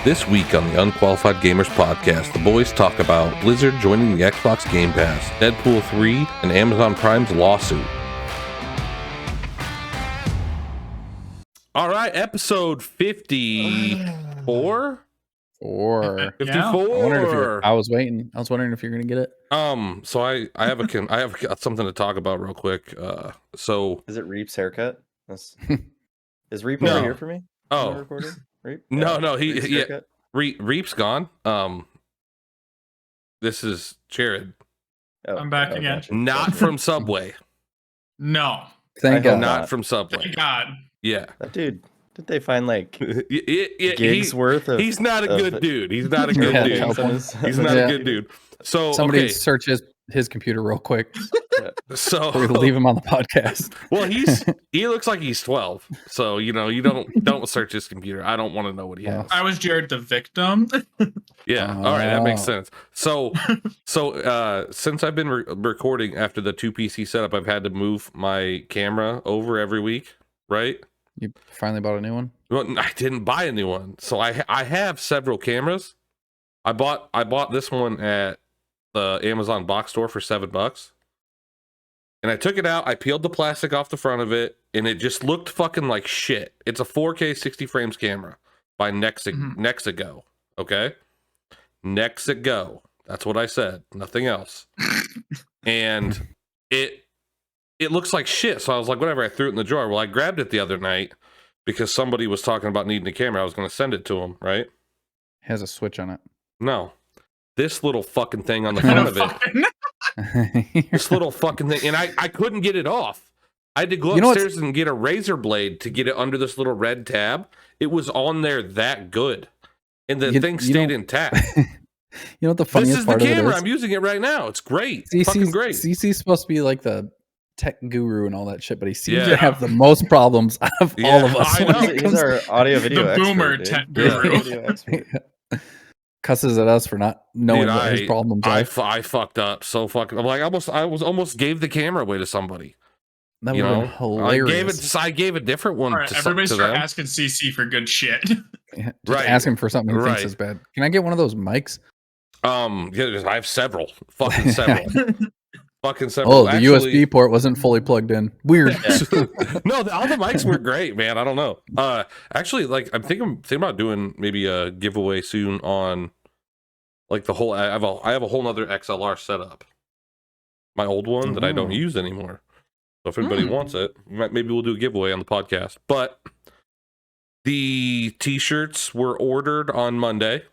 This week on the Unqualified Gamers podcast, the boys talk about Blizzard joining the Xbox Game Pass, Deadpool 3, and Amazon Prime's lawsuit. All right, episode 54? 54. Yeah. I was wondering if you're gonna get it. So I have something to talk about real quick. So is it Reap's haircut? Is Reap over here for me? Oh, recording? Reap? No, Reap's gone. This is Jared. I'm back again. Gotcha. Not from Subway. No. Thank God. Not from Subway. Thank God. Yeah. That dude, did they find like gigs worth of? He's not a good dude. He's not a good dude. He's not a good dude. So somebody search his computer real quick. So we leave him on the podcast. Well, he looks like he's 12. So you don't search his computer. I don't want to know what he has. I was Jared the victim. Yeah. All right, that makes sense. So since I've been recording after the 2 PC setup, I've had to move my camera over every week, right? You finally bought a new one? Well, I didn't buy a new one. So I have several cameras. I bought this one at the Amazon box store for $7. And I took it out, I peeled the plastic off the front of it, and it just looked fucking like shit. It's a 4K 60 frames camera by Nexigo, okay? Nexigo. That's what I said, nothing else. And it looks like shit, so I was like, whatever, I threw it in the drawer. Well, I grabbed it the other night because somebody was talking about needing a camera. I was going to send it to him, right? It has a switch on it. No. This little fucking thing on the front of it. This little fucking thing, and I couldn't get it off. I had to go upstairs and get a razor blade to get it under this little red tab. It was on there that good, and the thing stayed intact. You know what the funniest part of it is? This is the camera. I'm using it right now. It's great. Fucking great. CC's supposed to be like the tech guru and all that shit, but he seems to have the most problems out of all of us. I know. He's our audio video the expert, boomer tech guru. Cusses at us for not knowing what his problems are. I fucked up so fucking. I'm like, I almost gave the camera away to somebody. That would have been hilarious. I gave a different one. All right, everybody start asking CC for good shit. Yeah, ask him for something he thinks is bad. Can I get one of those mics? Yeah, I have several. Fucking several. Fucking several. Oh, the USB port wasn't fully plugged in. Weird. No, all the mics were great, man. I don't know. Actually, like I'm thinking about doing maybe a giveaway soon on like the whole. I have a whole nother XLR setup. My old one that I don't use anymore. So if anybody wants it, maybe we'll do a giveaway on the podcast. But the t-shirts were ordered on Monday.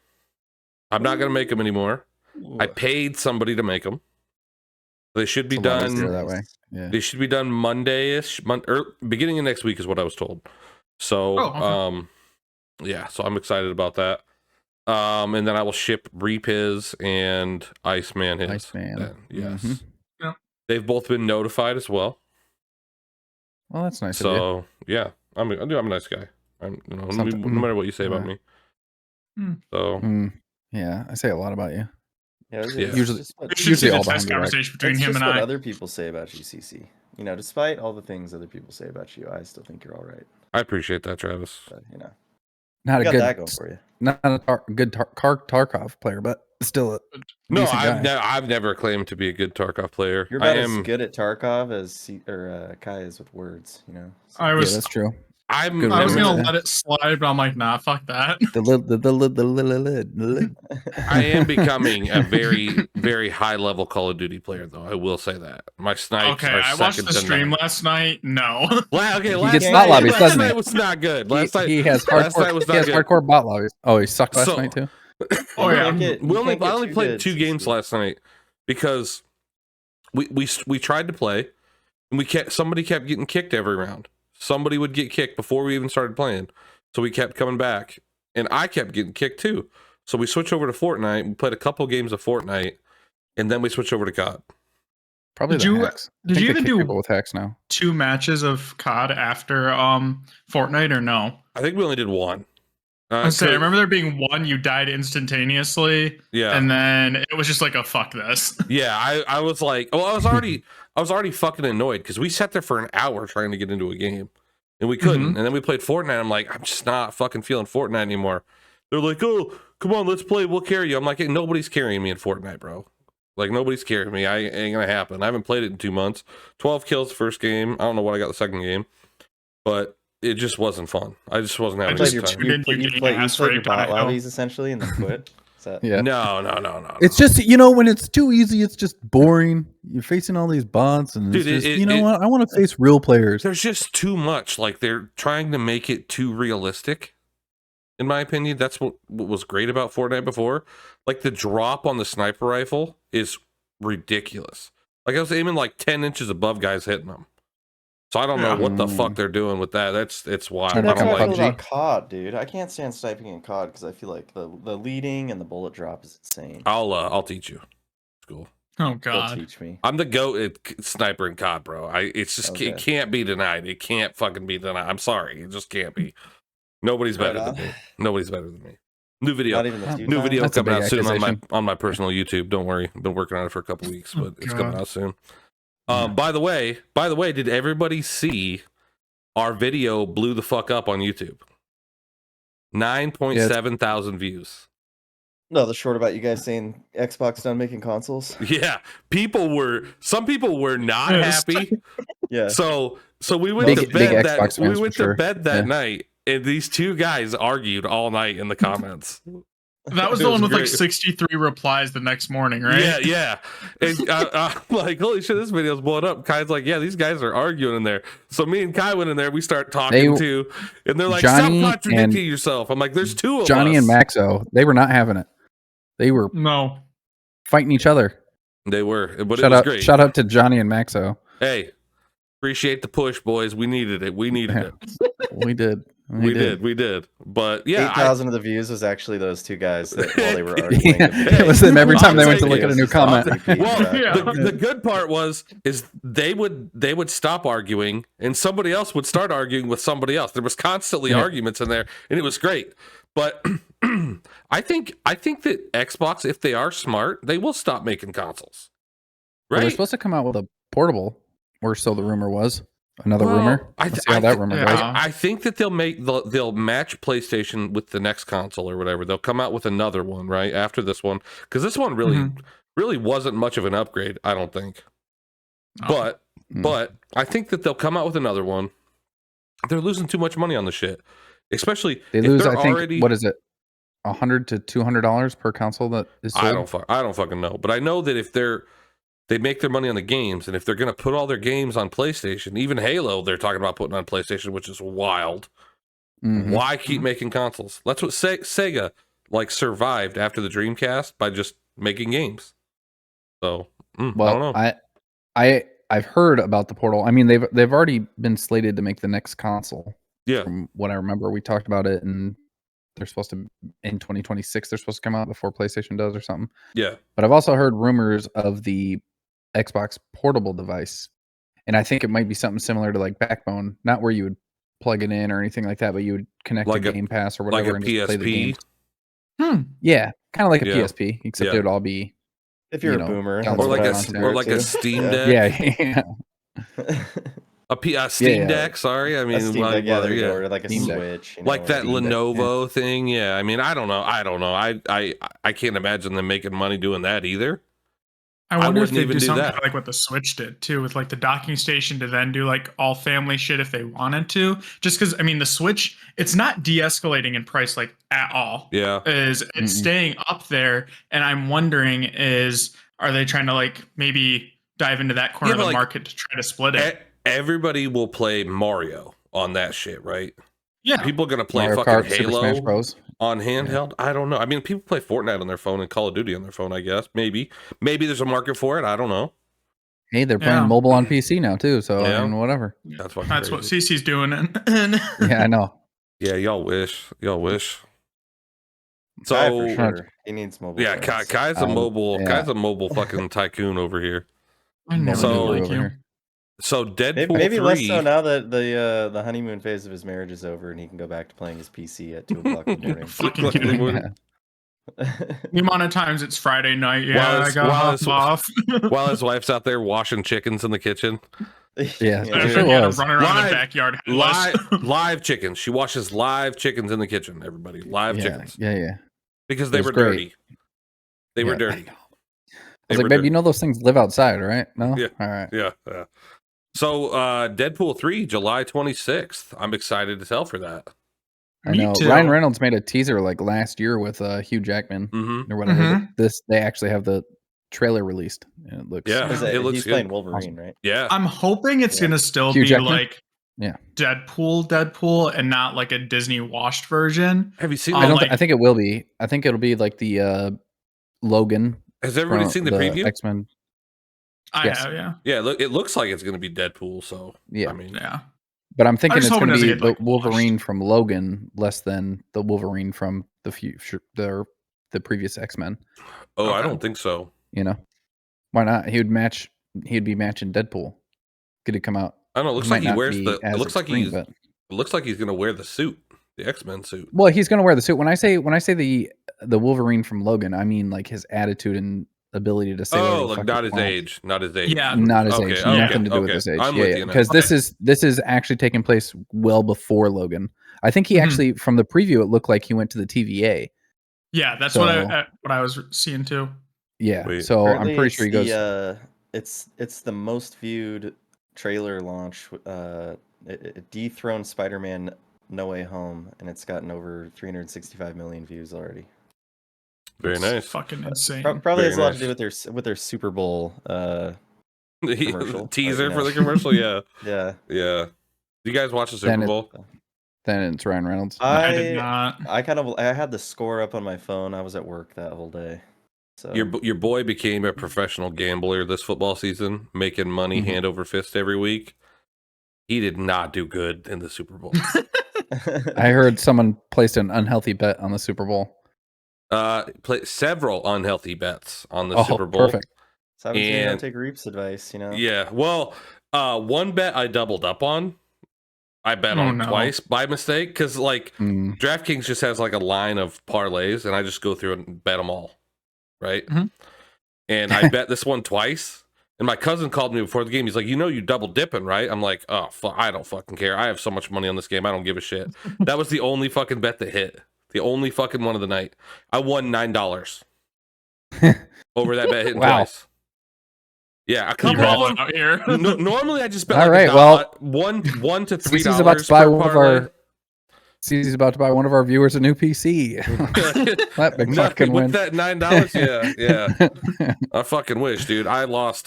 I'm not going to make them anymore. I paid somebody to make them. They should be done that way. Yeah. They should be done Monday-ish, beginning of next week is what I was told. So, yeah, so I'm excited about that. And then I will ship Reap his and Iceman his. Iceman. Yes. Mm-hmm. Yeah. They've both been notified as well. Well, that's nice. So, yeah, I'm a nice guy. No matter what you say about me. So, yeah, I say a lot about you. Yeah, usually all the test conversation between him and I. What other people say about you, CC. Despite all the things other people say about you, I still think you're all right. I appreciate that, Travis. But, not a good that going for you. Not a good Tarkov player, but still a no. I've never claimed to be a good Tarkov player. You're about as good at Tarkov as Kai is with words. So. That's true. I was gonna let it slide, but I'm like, nah, fuck that. I am becoming a very, very high level Call of Duty player, though. I will say that my snipes are I watched the stream last night. No. Last night was not good. Last night he has hardcore bot lobbies. Oh, he sucked last night too. Oh yeah. I only played 2 games last night because we tried to play and somebody kept getting kicked every round. Somebody would get kicked before we even started playing. So we kept coming back. And I kept getting kicked too. So we switched over to Fortnite. We played a couple games of Fortnite. And then we switched over to COD. Probably did you even do people with hacks now? 2 matches of COD after Fortnite or no? I think we only did 1. I remember there being 1 you died instantaneously. Yeah. And then it was just like a fuck this. Yeah, I was like, I was already fucking annoyed because we sat there for an hour trying to get into a game and we couldn't. And then we played Fortnite. I'm like, I'm just not fucking feeling Fortnite anymore. They're like, oh, come on, let's play. We'll carry you. I'm like, hey, nobody's carrying me in Fortnite, bro. Like, nobody's carrying me. I ain't gonna happen. I haven't played it in 2 months. 12 kills first game. I don't know what I got the second game, but it just wasn't fun. I just wasn't having a Played good your, time. you, Didn't play, you you, get play, you ass played your raped on a bot hill? lobbies essentially and then quit. Is that Yeah. No. It's just, you know, when it's too easy, it's just boring. You're facing all these bots, and it's Dude, just, you know what? I want to face real players. There's just too much. Like, they're trying to make it too realistic. In my opinion, that's what was great about Fortnite before. Like, the drop on the sniper rifle is ridiculous. Like, I was aiming like 10 inches above guys hitting them. So I don't know what the fuck they're doing with that. It's wild. Trying to I That's don't how I like feel it. about COD, dude. I can't stand sniping in COD because I feel like the leading and the bullet drop is insane. I'll teach you. It's cool. Oh They'll God. teach me. I'm the GOAT at sniper in COD, bro. It's just Okay. it can't be denied. It can't fucking be denied. I'm sorry, it just can't be. Nobody's Right better on. than me. Nobody's better than me. New video. Not even the two New times? video That's a coming big out soon accusation. on my personal YouTube. Don't worry, I've been working on it for a couple weeks, Oh, but it's coming God. out soon. By the way, did everybody see our video blew the fuck up on YouTube? 9.7 thousand views. No, the short about you guys saying Xbox done making consoles. Yeah, some people were not Pissed. happy. Yeah. So we went Big- to big bed Xbox that we fans went for to sure. bed that Yeah. night, and these two guys argued all night in the comments. That was It the was one with like great. 63 replies the next morning, right? Yeah. And I'm like, holy shit, this video's blowing up. Kai's like, yeah, these guys are arguing in there. So me and Kai went in there. We start talking too, and they're like, Johnny stop contradicting and- yourself. I'm like, there's two of Johnny us. and Maxo, they were not having it. They were No. fighting each other. They were, but it was great. Shout out to Johnny and Maxo. Hey, appreciate the push, boys. We needed it. We needed it. We did. We did. But yeah, 8,000 of the views was actually those two guys that while they were arguing. Yeah, Hey, it was them every time they went to I'll look at a take new it. comment. well, Yeah. the good part is they would stop arguing and somebody else would start arguing with somebody else. There was constantly Yeah. arguments in there, and it was great. But I think that Xbox, if they are smart, they will stop making consoles. Well, they're Right? supposed to come out with a portable, or so the rumor was. Another Well, rumor. I Let's see how that rumor yeah. goes. I think that they'll match PlayStation with the next console or whatever. They'll come out with another one right after this one, because this one really wasn't much of an upgrade, I don't think. Oh. But I think that they'll come out with another one. They're losing too much money on the shit, especially They if lose, they're I think, already. what is it? $100 to $200 per console that is sold. I don't fucking know, but I know that if they make their money on the games, and if they're going to put all their games on PlayStation, even Halo, they're talking about putting on PlayStation, which is wild. Mhm. Why keep making consoles? That's what Sega like survived after the Dreamcast, by just making games. So I don't know. Well, I've heard about the portal. I mean, they've already been slated to make the next console. Yeah, From what I remember, we talked about it, and they're supposed to in 2026. They're supposed to come out before PlayStation does or something. yeah. But I've also heard rumors of the Xbox portable device, and I think it might be something similar to like Backbone, not where you would plug it in or anything like that, but you would connect Like to a- Game Pass or Like whatever a and just play the PSP. games. Yeah, kind of like a Yeah. PSP, except Yeah. it would all be If you're you a know, boomer, or that's Or what like I a would too. compare it to. Steam Yeah. Deck. yeah. A Steam Yeah. Deck. Sorry, I A mean, Steam like, Deck, yeah, there you yeah. go, or like a Steam Deck. Switch, you know, Like that Steam Deck, Lenovo thing. Yeah, I mean, I don't know. I can't imagine them making money doing that either. I wonder if wouldn't they even do do something that. like what the Switch did too, with like the docking station to then do like all family shit if they wanted to. Just because I mean, the Switch, it's not de-escalating in price like at all. Yeah. It's Mm-mm. staying up there, and I'm wondering are they trying to like maybe dive into that corner Yeah, of but, the like, market to try to split it? Everybody will play Mario on that shit, right? Yeah, People are gonna play Mario fucking Kart, Super Smash Halo Bros. on handheld. I don't know. I mean, people play Fortnite on their phone and Call of Duty on their phone. I guess maybe there's a market for it. I don't know. Hey, they're playing Yeah. mobile on PC now too, so Yeah. I mean, whatever. That's fucking that's what crazy. CC's doing. Yeah, I know. Yeah, y'all wish. So Kai for sure. He needs mobile. yeah, phones. Kai's a mobile. yeah. Kai's a mobile fucking tycoon over here. I never So- did Over like you. here. So Deadpool Maybe 3. less so now that the honeymoon phase of his marriage is over and he can go back to playing his PC at 2:00 in the morning. Fucking kidding. Yeah. The amount of times it's Friday night. Yeah, While I his- got while hop his- off. While his wife's out there washing chickens in the kitchen. Yeah, I it sure had him was. running around Live- the backyard headless. Live chickens. She washes live chickens in the kitchen. Everybody, live Yeah, chickens yeah. because It they was were great. dirty. They were Yeah, I dirty. know. I They was were like, babe, dirty. you know those things live outside, right? No? Yeah. All right. Yeah. So Deadpool 3, July 26th. I'm excited to tell for that. I Me know. too. Ryan Reynolds made a teaser like last year with Hugh Jackman Mm-hmm. or whatever. Mhm. But they actually have the trailer released, and it looks Yeah. Is It that, looks he's good. playing Wolverine, right? Yeah. I'm hoping it's Yeah. gonna still Hugh be Jackman? like Yeah. Deadpool, and not like a Disney washed version. Have you seen Um, that? I think it will be. I think it'll be like the Logan Has everybody from seen the preview? X-Men. I Yes. have, yeah, Yeah. Look, it looks like it's going to be Deadpool. So Yeah. I mean, yeah. But I'm thinking just it's going hope to it be doesn't get, the like, Wolverine washed. from Logan less than the Wolverine from the future, the previous X-Men. oh, I Okay. don't think so. You know, why not? He'd be matching Deadpool. Could it come out? I don't know. It looks might like he not wears be the. It as looks like extreme, he's. but It looks like he's going to wear the suit, the X-Men suit. well, he's going to wear the suit. When I say the Wolverine from Logan, I mean like his attitude and ability to say whatever Oh, the like fuck not he his wants. age, not his age. Yeah. Not his Okay, age, okay, nothing to do with okay. his age. I'm Yeah, with yeah. you now. Because this is actually taking place well before Logan. I think he Mhm. actually, from the preview, it looked like he went to the TVA. Yeah, that's So- what I was seeing too. Yeah, Wait. so Apparently I'm pretty it's sure he goes. it's the most viewed trailer launch. It dethroned Spider-Man No Way Home, and it's gotten over 365 million views already. Very It's nice. fucking insane. Probably Very has a lot nice. to do with their Super Bowl. Commercial, Teaser but, for the commercial. Yeah, Yeah, yeah. Do you guys watch the Then Super it- Bowl? Then it's Ryan Reynolds. I did not. I had the score up on my phone. I was at work that whole day. So Your boy became a professional gambler this football season, making money Mhm. hand over fist every week. He did not do good in the Super Bowl. I heard someone placed an unhealthy bet on the Super Bowl. Play several unhealthy bets on the Oh, Super Bowl. perfect. So obviously you And- don't take Reap's advice, you know. Yeah. Well, one bet I doubled up on. I bet Oh, on no. twice by mistake because like Mm, DraftKings just has like a line of parlays, and I just go through and bet them all, right? Mhm. And I bet this one twice. And my cousin called me before the game. He's like, "You know, you double dipping, right?" I'm like, "Oh, I don't fucking care. I have so much money on this game. I don't give a shit." That was the only fucking bet that hit. The only fucking one of the night. I won $9 over that bet hitting Wow. twice. Yeah, a You couple of balling them. out here. Normally, I just bet All like right, well, $1 to $3 Cece's about to buy per one of parlay. our. Cece's about to buy one of our viewers a new PC. That big No, fucking with win. that $9, yeah. I fucking wish, dude. I lost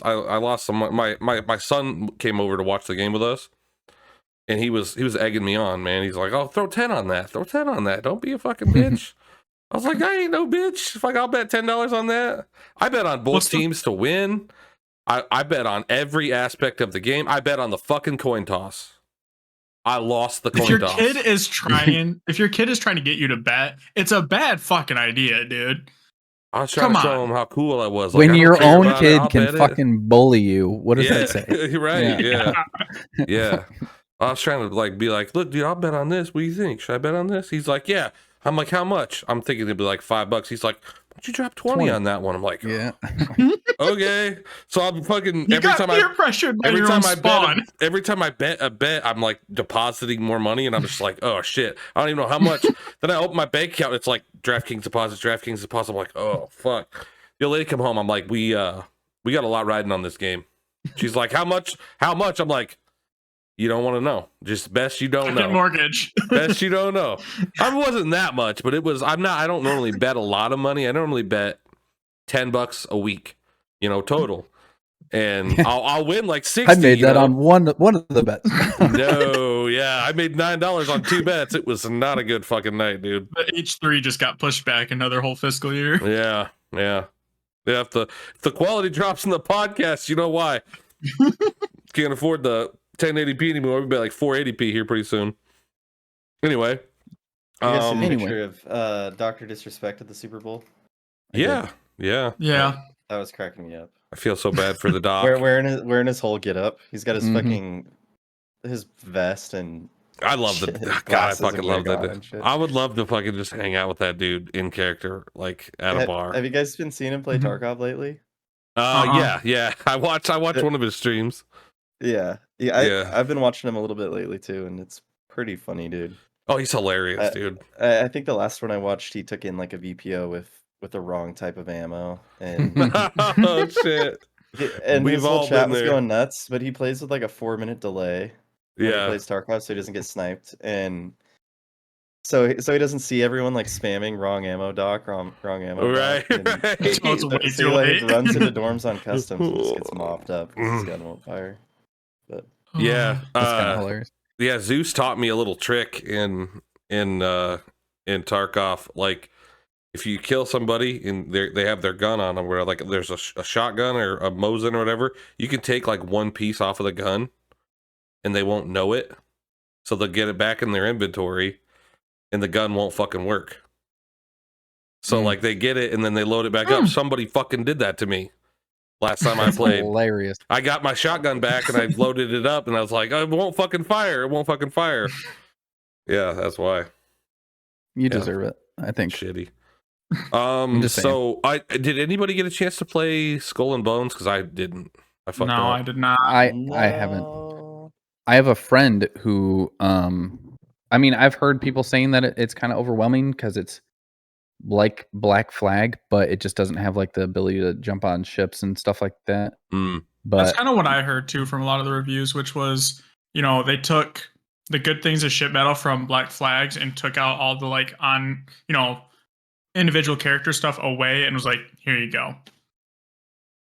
some. My son came over to watch the game with us, and he was egging me on, man. He's like, "Oh, throw 10 on that. Throw 10 on that. Don't be a fucking bitch." I was like, "I ain't no bitch. If I'll bet $10 on that." I bet on both What's the- teams to win. I bet on every aspect of the game. I bet on the fucking coin toss. I lost the coin If your toss. kid is trying, to get you to bet, it's a bad fucking idea, dude. I was trying Come to show on. him how cool I was. Like, When I don't your care own about it. kid I'll can bet it. fucking bully you, what does that say? You're right. Yeah. Yeah. I was trying to be like, "Look, dude, I'll bet on this. What do you think? Should I bet on this?" He's like, "Yeah." I'm like, "How much?" I'm thinking it'd be like $5. He's like, "Why don't you drop 20 on that one?" I'm like, Yeah. "Okay." So I'm fucking You every got time peer pressured by your own spawn. every time I bet a bet, I'm like depositing more money, and I'm just like, "Oh shit, I don't even know how much." Then I open my bank account, it's like DraftKings deposit. I'm like, "Oh fuck." The lady come home. I'm like, we got a lot riding on this game." She's like, "How much? How much?" I'm like, "You don't want to know. Just best you don't Second know. mortgage. Best you don't know." I wasn't that much, but it was. I don't normally bet a lot of money. I normally bet $10 a week, total, and I'll win like 60. I made that you know? on one of the bets. No, yeah, I made $9 on 2 bets. It was not a good fucking night, dude. The H3 just got pushed back another whole fiscal year. Yeah. Yeah, if the quality drops in the podcast, you know why. Can't afford the 1080p anymore. We'll be like 480p here pretty soon. Anyway. You guys see the Anyway. picture of Dr. Disrespect at the Super Bowl? I Yeah. did. Yeah. Yeah. That was cracking me up. I feel so bad for the doc. Wearing his whole get up. He's got his Mhm. fucking his vest and I love the His God, I glasses fucking and love wig that on dude. and shit. I would love to fucking just hang out with that dude in character, like at a bar. Have you guys been seeing him play Mhm. Tarkov lately? Yeah. I watch one of his streams. Yeah. Yeah. I've been watching him a little bit lately too, and it's pretty funny, dude. Oh, he's hilarious, I, dude. I think the last one I watched, he took in like a VPO with the wrong type of ammo, and Oh shit. and We've his whole all chat been was there. going nuts. But he plays with like a 4-minute delay when he Yeah. plays Tarkov, so he doesn't get sniped, and so he doesn't see everyone like spamming wrong ammo doc, wrong ammo Right. doc, and Right. Oh, it's way so too he like late. runs into dorms on customs and just gets mopped up because his gun won't fire. But Yeah. That's kind of hilarious. Yeah, Zeus taught me a little trick in Tarkov. Like, if you kill somebody and they have their gun on them, where like there's a shotgun or a Mosin or whatever, you can take like one piece off of the gun, and they won't know it, so they'll get it back in their inventory, and the gun won't fucking work. So like they get it and then they load it back up. Somebody fucking did that to me last time I That's played. hilarious. I got my shotgun back and I loaded it up and I was like, it won't fucking fire. It won't fucking fire. Yeah, that's why. You deserve it, I think. Shitty. just saying. So did anybody get a chance to play Skull and Bones? Because I didn't. I fucked No, up. I did not. I haven't. I have a friend who I mean, I've heard people saying that it's kind of overwhelming because it's like Black Flag, but it just doesn't have like the ability to jump on ships and stuff like that. Mm. That's But kind of what I heard too from a lot of the reviews, which was, you know, they took the good things of ship battle from Black Flags and took out all the like on, you know, individual character stuff away and was like, here you go.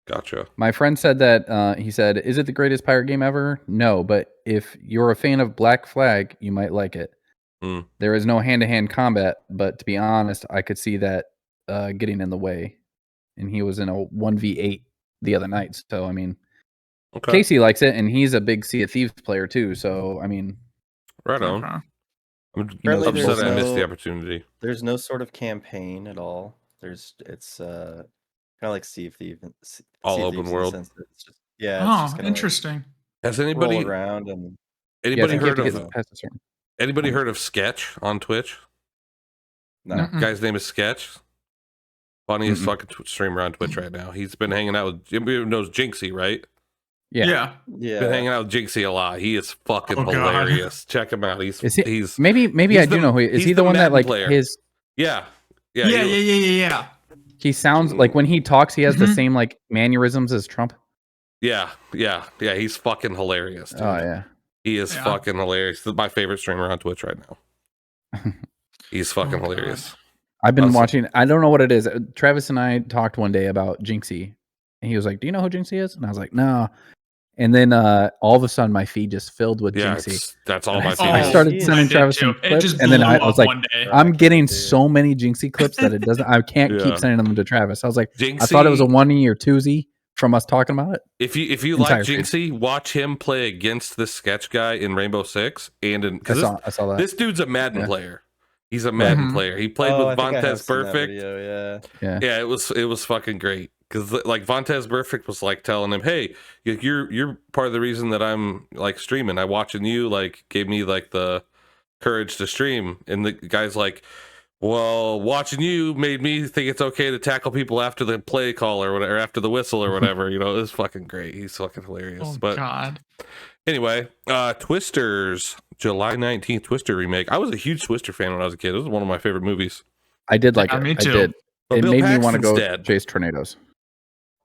Gotcha. my friend said that he said, "Is it the greatest pirate game ever?" No, but if you're a fan of Black Flag, you might like it. Mm. There is no hand-to-hand combat, but to be honest, I could see that getting in the way. And he was in a 1v8 the other night, so I mean, Okay. Casey likes it, and he's a big Sea of Thieves player too. So I mean, Right on. Okay. I'm Apparently upset there's I missed the no- opportunity. There's no sort of campaign at all. It's kind of like Sea of Thieves. All Sea of open Thieves in the world? sense that it's just it's Oh, just kind of interesting. Has like roll anybody around and yeah, I anybody think you have heard to of get past a certain. anybody heard of Sketch on Twitch? no. Mm-mm. Guy's name is Sketch. Funniest Mm-mm. fucking streamer on Twitch right now. He's been hanging out with everybody knows Jinxie, right? Yeah. Yeah. Been hanging out with Jinxie a lot. He is fucking Oh, God. hilarious. Check him out. Is he? He's Maybe he's I do the- know who he is. he's He the the one that Madden like player. his? yeah. Yeah. He sounds like when he talks, he has the Mhm. same like mannerisms as Trump. Yeah. He's fucking hilarious, dude. Oh yeah. He is Yeah. fucking hilarious. He's my favorite streamer on Twitch right now. He's fucking Oh, God. hilarious. I've been Awesome. watching. I don't know what it is. Travis and I talked one day about Jinxie, and he was like, "Do you know who Jinxie is?" And I was like, "No." And then all of a sudden, my feed just filled with Yeah, Jinxie. that's all And my I feed started is. sending I did Travis too. some It clips, just and then blew I up was like, one day. I'm getting Dude. so many Jinxie clips that it doesn't. I can't Yeah. keep sending them to Travis. I was like, Jinxie, I thought it was a 1E or 2Z from us talking about it. If you like entire feed. Jinxie, watch him play against this Sketch guy in Rainbow Six, and in I because saw that. this dude's a Madden Yeah. player. He's a Madden Mhm. player. He played Oh, with I think I have Vontez seen that Perfect. video, yeah. Yeah, it was fucking great because like Vontez Perfect was like telling him, "Hey, you're part of the reason that I'm like streaming. I watching you like gave me like the courage to stream." And the guy's like, "Well, watching you made me think it's okay to tackle people after the play call or whatever, after the whistle or whatever." You know, it was fucking great. He's fucking hilarious. Oh, But God. anyway, Twisters, July 19th, Twister remake. I was a huge Twister fan when I was a kid. It was one of my favorite movies. I did like Yeah, it. me I too. did. But It Bill made me want to Paxton's go dead. chase tornadoes.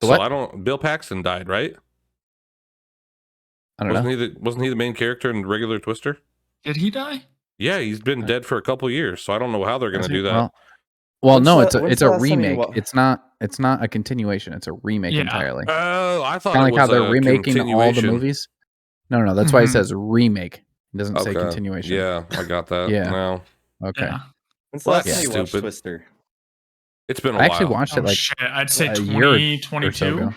The So what? I don't. Bill Paxton died, right? I don't know. Wasn't he the main character in regular Twister? Did he die? Yeah, he's been dead for a couple years, so I don't know how they're going Is to he? do that. Well, When's no, the- it's when's a the last time you remake. wa- It's not a continuation. It's a remake Yeah. entirely. Oh, I thought Kind of it like how was they're a remaking all the continuation. movies. No. That's why it Mhm. says remake. It doesn't say Okay. continuation. Yeah, I got that. Yeah. No, Okay. Yeah. When's the Well, last that's time you watched stupid. Twister? it's been a I actually while. watched Oh, it like shit. I'd say a year or 2022. so ago.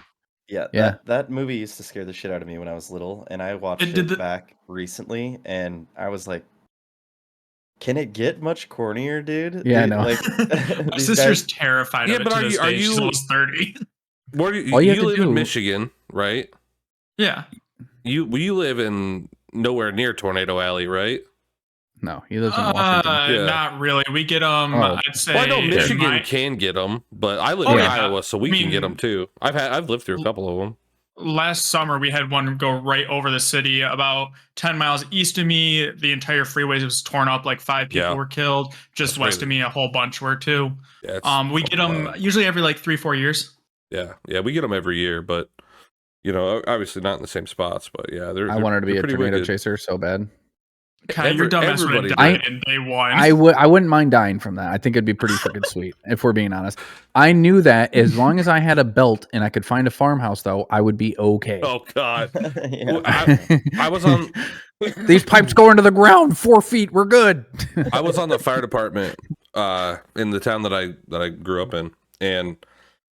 Yeah, Yeah. that movie used to scare the shit out of me when I was little, and I watched Did it the- back recently, and I was like, "Can it get much cornier, dude?" Yeah, I Dude, know. Like, My these sister's guys- terrified Yeah, of it but to are this you- are day. She's you- almost 30. Where do All you you have to live in do- Michigan, right? Yeah. You live in nowhere near Tornado Alley, right? No, he lives in Washington. Yeah. Not really. We get Oh. I'd say. Well, I know Michigan my- can get them, but I live Oh, in yeah. Iowa, so we I can get mean- them too. I've lived through a couple of them. last summer we had one go right over the city about 10 miles east of me. The entire freeway was torn up, like 5 people were killed. Just That's west crazy. of me, a whole bunch were too. Yeah, We get them usually every like 3-4 years. Yeah, we get them every year, but obviously not in the same spots. But yeah, I wanted to be a pretty tornado wicked. chaser so bad. Okay, your dumbass would everybody have did. died in day one. I wouldn't mind dying from that. I think it'd be pretty freaking sweet, if we're being honest. I knew that as long as I had a belt and I could find a farmhouse, though, I would be okay. Oh God, Yeah. I was on. These pipes go into the ground 4 feet. We're good. I was on the fire department in the town that I grew up in, and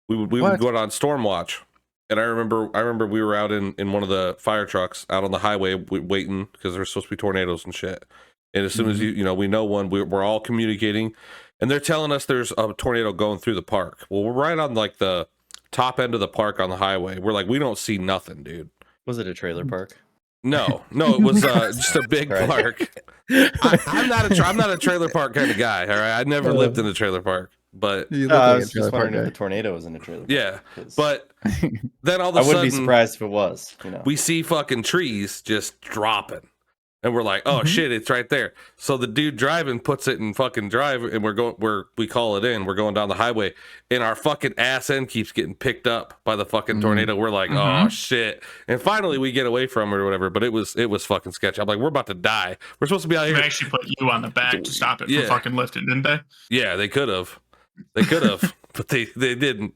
we would go on storm watch. And I remember we were out in one of the fire trucks out on the highway waiting because there were supposed to be tornadoes and shit. And as soon as we know one, we're all communicating, and they're telling us there's a tornado going through the park. Well, we're right on like the top end of the park on the highway. We're like, we don't see nothing, dude. Was it a trailer park? No, it was just a big Right. park. I'm not a trailer park kind of guy. All right, I never lived in a trailer park, but I was just wondering if the tornado was in a trailer park. yeah. 'cause But then all of a I sudden, wouldn't be surprised if it was. we see fucking trees just dropping, and we're like, oh shit, it's right there. So the dude driving puts it in fucking drive, and we call it in. We're going down the highway, and our fucking ass end keeps getting picked up by the fucking tornado. We're like, oh shit. And finally we get away from it or whatever, but it was fucking sketchy. I'm like, we're about to die. We're supposed to be out They here. actually put you on the back to stop it Yeah. from fucking lifting, didn't they? Yeah, they could have. But they didn't.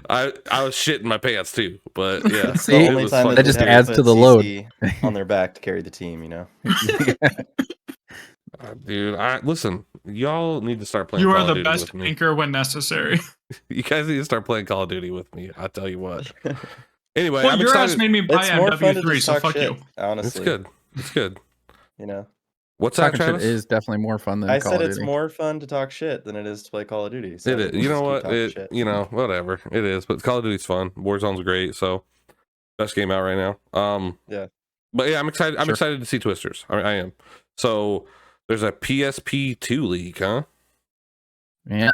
I was shitting my pants too. But yeah, It's See, the it only was time fun. that they just have adds put to the load. CC on their back to carry the team. Dude, listen. Y'all need to start playing. You Call are of the Duty best with me. anchor when necessary. You guys need to start playing Call of Duty with me. I tell you what. Anyway, Well, I'm your ass excited. made me buy It's more fun to MW3, just so talk fuck shit, you. honestly. It's good. What's that, Talking shit Travis? is definitely more fun than I Call said of it's Duty. more fun to talk shit than it is to play Call of Duty. So It is. we'll You know just keep what? talking shit. Whatever. It is. But Call of Duty's fun. Warzone's great. So best game out right now. Yeah. But yeah, I'm excited. I'm Sure. excited to see Twisters. I am. So there's a PSP2 leak, huh? Yeah.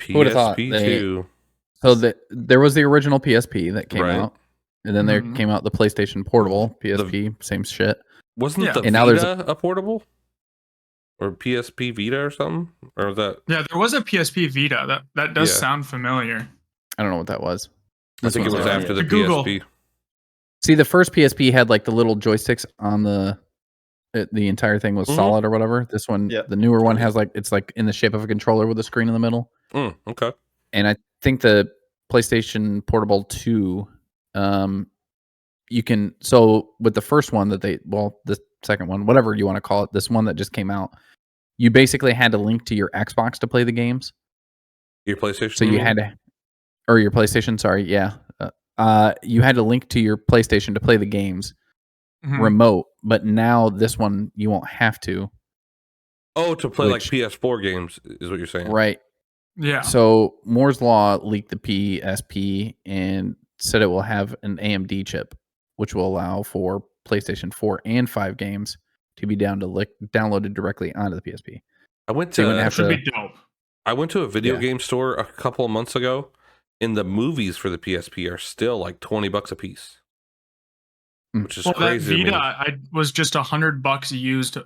Who would've thought? PSP2. So there was the original PSP that came Right. out, and then there Mhm. came out the PlayStation Portable PSP, same shit. Wasn't Yeah. the And now there's Vita a portable? Or PSP Vita or something? Or was that? Yeah, there was a PSP Vita. That does Yeah. sound familiar. I don't know what that was. I think it one's was alright. after the Google. PSP. See, the first PSP had like the little joysticks on the entire thing was Mhm. solid or whatever. This one, Yep. the newer one, has like it's like in the shape of a controller with a screen in the middle. Okay. And I think the PlayStation Portable 2, you can, so with the first one the second one, whatever you want to call it, this one that just came out, you basically had to link to your Xbox to play the games. Your PlayStation? So you had to, or your PlayStation, sorry, yeah. You had to link to your PlayStation to play the games Mhm. remote, but now this one you won't have to. to play like which- PS4 games is what you're saying. Right. Yeah. So Moore's Law leaked the PSP and said it will have an AMD chip, which will allow for PlayStation 4 and 5 games to be downloaded directly onto the PSP. I went So you to wouldn't That have should to. be dope. I went to a video Yeah. game store a couple of months ago, and the movies for the PSP are still like $20 a piece, which is Well, that crazy. to me. Vita I was just $100 used through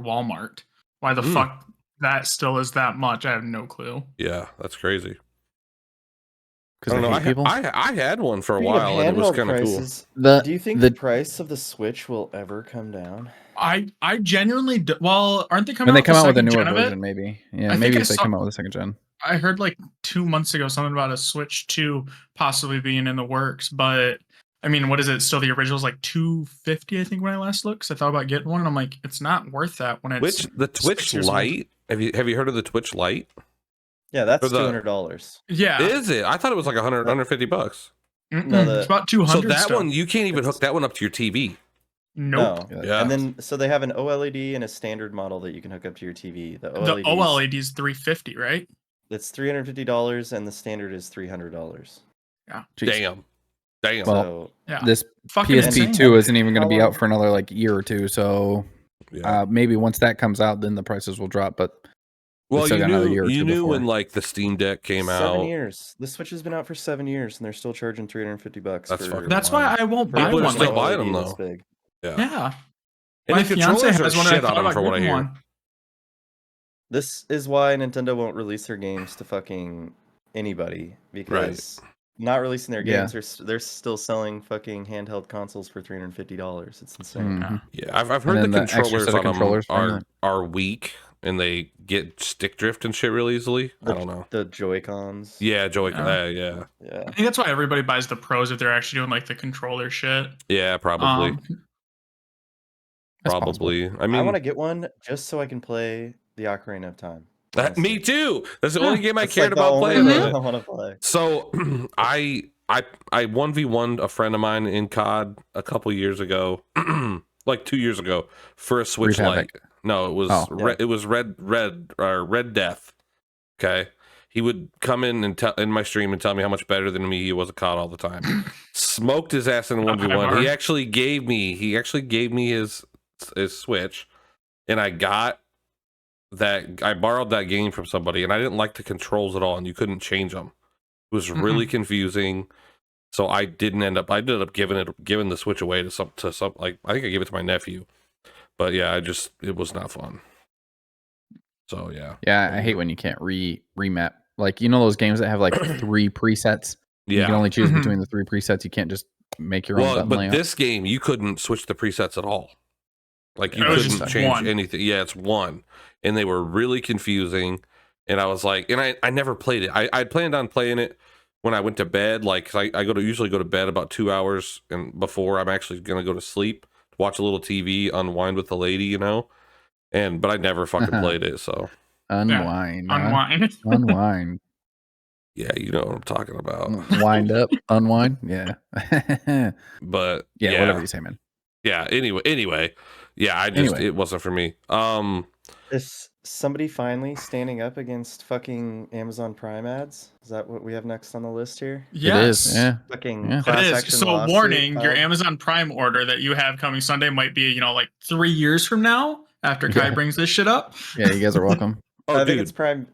Walmart. Why the fuck that still is that much? I have no clue. Yeah, that's crazy. I Because don't know. people. I had one for a Speaking of while, and it was handheld kind of cool. prices, The do you think the the price of the Switch will ever come down? I genuinely well, aren't they coming when they out come with out with a second newer gen of it? version, maybe. Yeah, I think maybe I if they saw- come out with a second gen. I heard like 2 months ago something about a Switch 2 possibly being in the works, but I mean, what is it? Still the original's like $250, I think, when I last looked. 'Cause I thought about getting one, and I'm like, it's not worth that when it's The Twitch 6 years old. Lite. Have you heard of the Twitch Lite? Yeah, that's Or the- $200. Yeah, Is it? I thought it was like $150. Mm-mm, No, it's about 200. So that still. one you can't even It's- hook that one up to your TV. Nope. No. Yeah. And then so they have an OLED and a standard model that you can hook up to your TV. The The OLED OLED is $350, right? it's $350 and the standard is $300. Jeez. Damn. Well, So Yeah. This Fucking PSP insane. 2 isn't even going to be How out for another like year or two. So Yeah. maybe once that comes out, then the prices will drop. But Well, still got another year or you two knew before. when like the Steam Deck came 7 out. years. The Switch has been out for 7 years, and they're still charging $350. That's fucking That's wild. why I won't for buy People are one. still Like, buying LED them this though. big. Yeah. yeah. And My the fiance controllers are has one, and I shit on thought them about for what I getting hear. one. This is why Nintendo won't release their games to fucking anybody, because not releasing their Yeah. games, they're still selling fucking handheld consoles for $350. It's insane. Mhm. Yeah, I've And heard the then the extra controllers set of on them controllers for everything. are weak and they get stick drift and shit really easily. I don't know. The Joy-Cons. Yeah, Joy. Yeah. Yeah, Yeah. I think that's why everybody buys the pros if they're actually doing like the controller shit. yeah, probably, That's possible. probably. I I mean, want to get one just so I can play the Ocarina of Time. me honestly. too. That's the Yeah, only game I That's cared like the about only playing. game on I it. want to play. So I 1v1'd a friend of mine in COD a couple years ago, like 2 years ago, for a Switch Reap Lite. Havoc. No, it was yeah. it was Red Death. Okay, he would come in and in my stream and tell me how much better than me he was at COD all the time. Smoked his ass in 1v1. He actually gave me his Switch, and I borrowed that game from somebody, and I didn't like the controls at all, and you couldn't change them. It was really confusing. So I ended up giving the Switch away to some like I think I gave it to my nephew. But yeah, it was not fun. So yeah. Yeah, I hate when you can't remap. Like, you know those games that have like 3 presets? You can Yeah. only choose between the 3 presets. You can't just make your own Well, button but layout. this game you couldn't switch the presets at all. Like you It was couldn't just change one. anything. Yeah, it's one. And they were really confusing. And I was like, and I never played it. I planned on playing it when I went to bed. Like I usually go to bed about 2 hours and before I'm actually gonna go to sleep, watch a little TV, unwind with the lady, you know. But I never fucking played it, so Unwind. huh? Unwind. Unwind. yeah, you know what I'm talking about. Wind up. Unwind. Yeah. But yeah, whatever you say, man. Yeah, anyway. Yeah, it wasn't for me. Is somebody finally standing up against fucking Amazon Prime ads? Is that what we have next on the list here? Yes. It is. Yeah. Fucking Yeah. class It is. action So lawsuit warning, your filed? Amazon Prime order that you have coming Sunday might be, like 3 years from now after Kai brings this shit up. Yeah, you guys are welcome. Oh, I dude, think it's Prime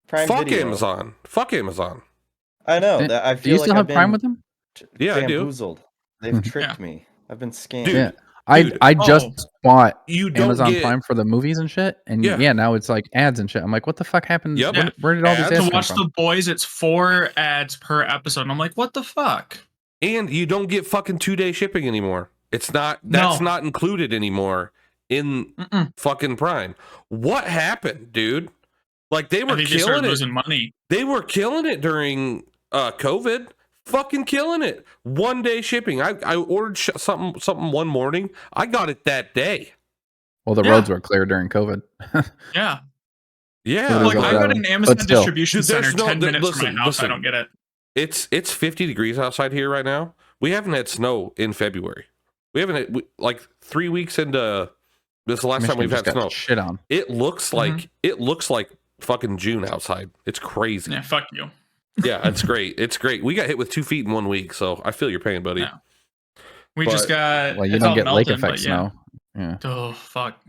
fuck Video. Amazon. Fuck Amazon. I know. That I Do feel you like still I've have Prime been with them? Yeah, I do. bamboozled. They've tricked me. I've been scammed. Dude, Yeah. dude, I just bought you don't Amazon get Prime for the movies and shit, and Yeah. now it's like ads and shit. I'm like, what the fuck happened? Yep. Where did all these Ads. ads To come watch from? The Boys, it's 4 ads per episode. And I'm like, what the fuck? and you don't get fucking 2-day shipping anymore. That's No. not included anymore in fucking Prime. What happened, dude? Like they I were think they started killing it. losing money. They were killing it during COVID. Fucking killing it. 1-day shipping. I ordered something one morning. I got it that day. Well, the roads were clear during COVID. Yeah. Yeah. Literally Like, go I without got them. an Amazon But still. distribution Dude, there's center no- 10 minutes from my house. listen. I don't get it. It's 50 degrees outside here right now. We haven't had snow in February. We haven't had, like 3 weeks into this is the last time Michigan we've just had got snow. shit on. It looks like fucking June outside. It's crazy. Yeah, fuck you. Yeah, it's great. It's great. We got hit with 2 feet in 1 week, so I feel your pain, buddy. Yeah. We But- just got. Well, you it don't felt get lake melted, effect but yeah. snow. Yeah. Oh, fuck.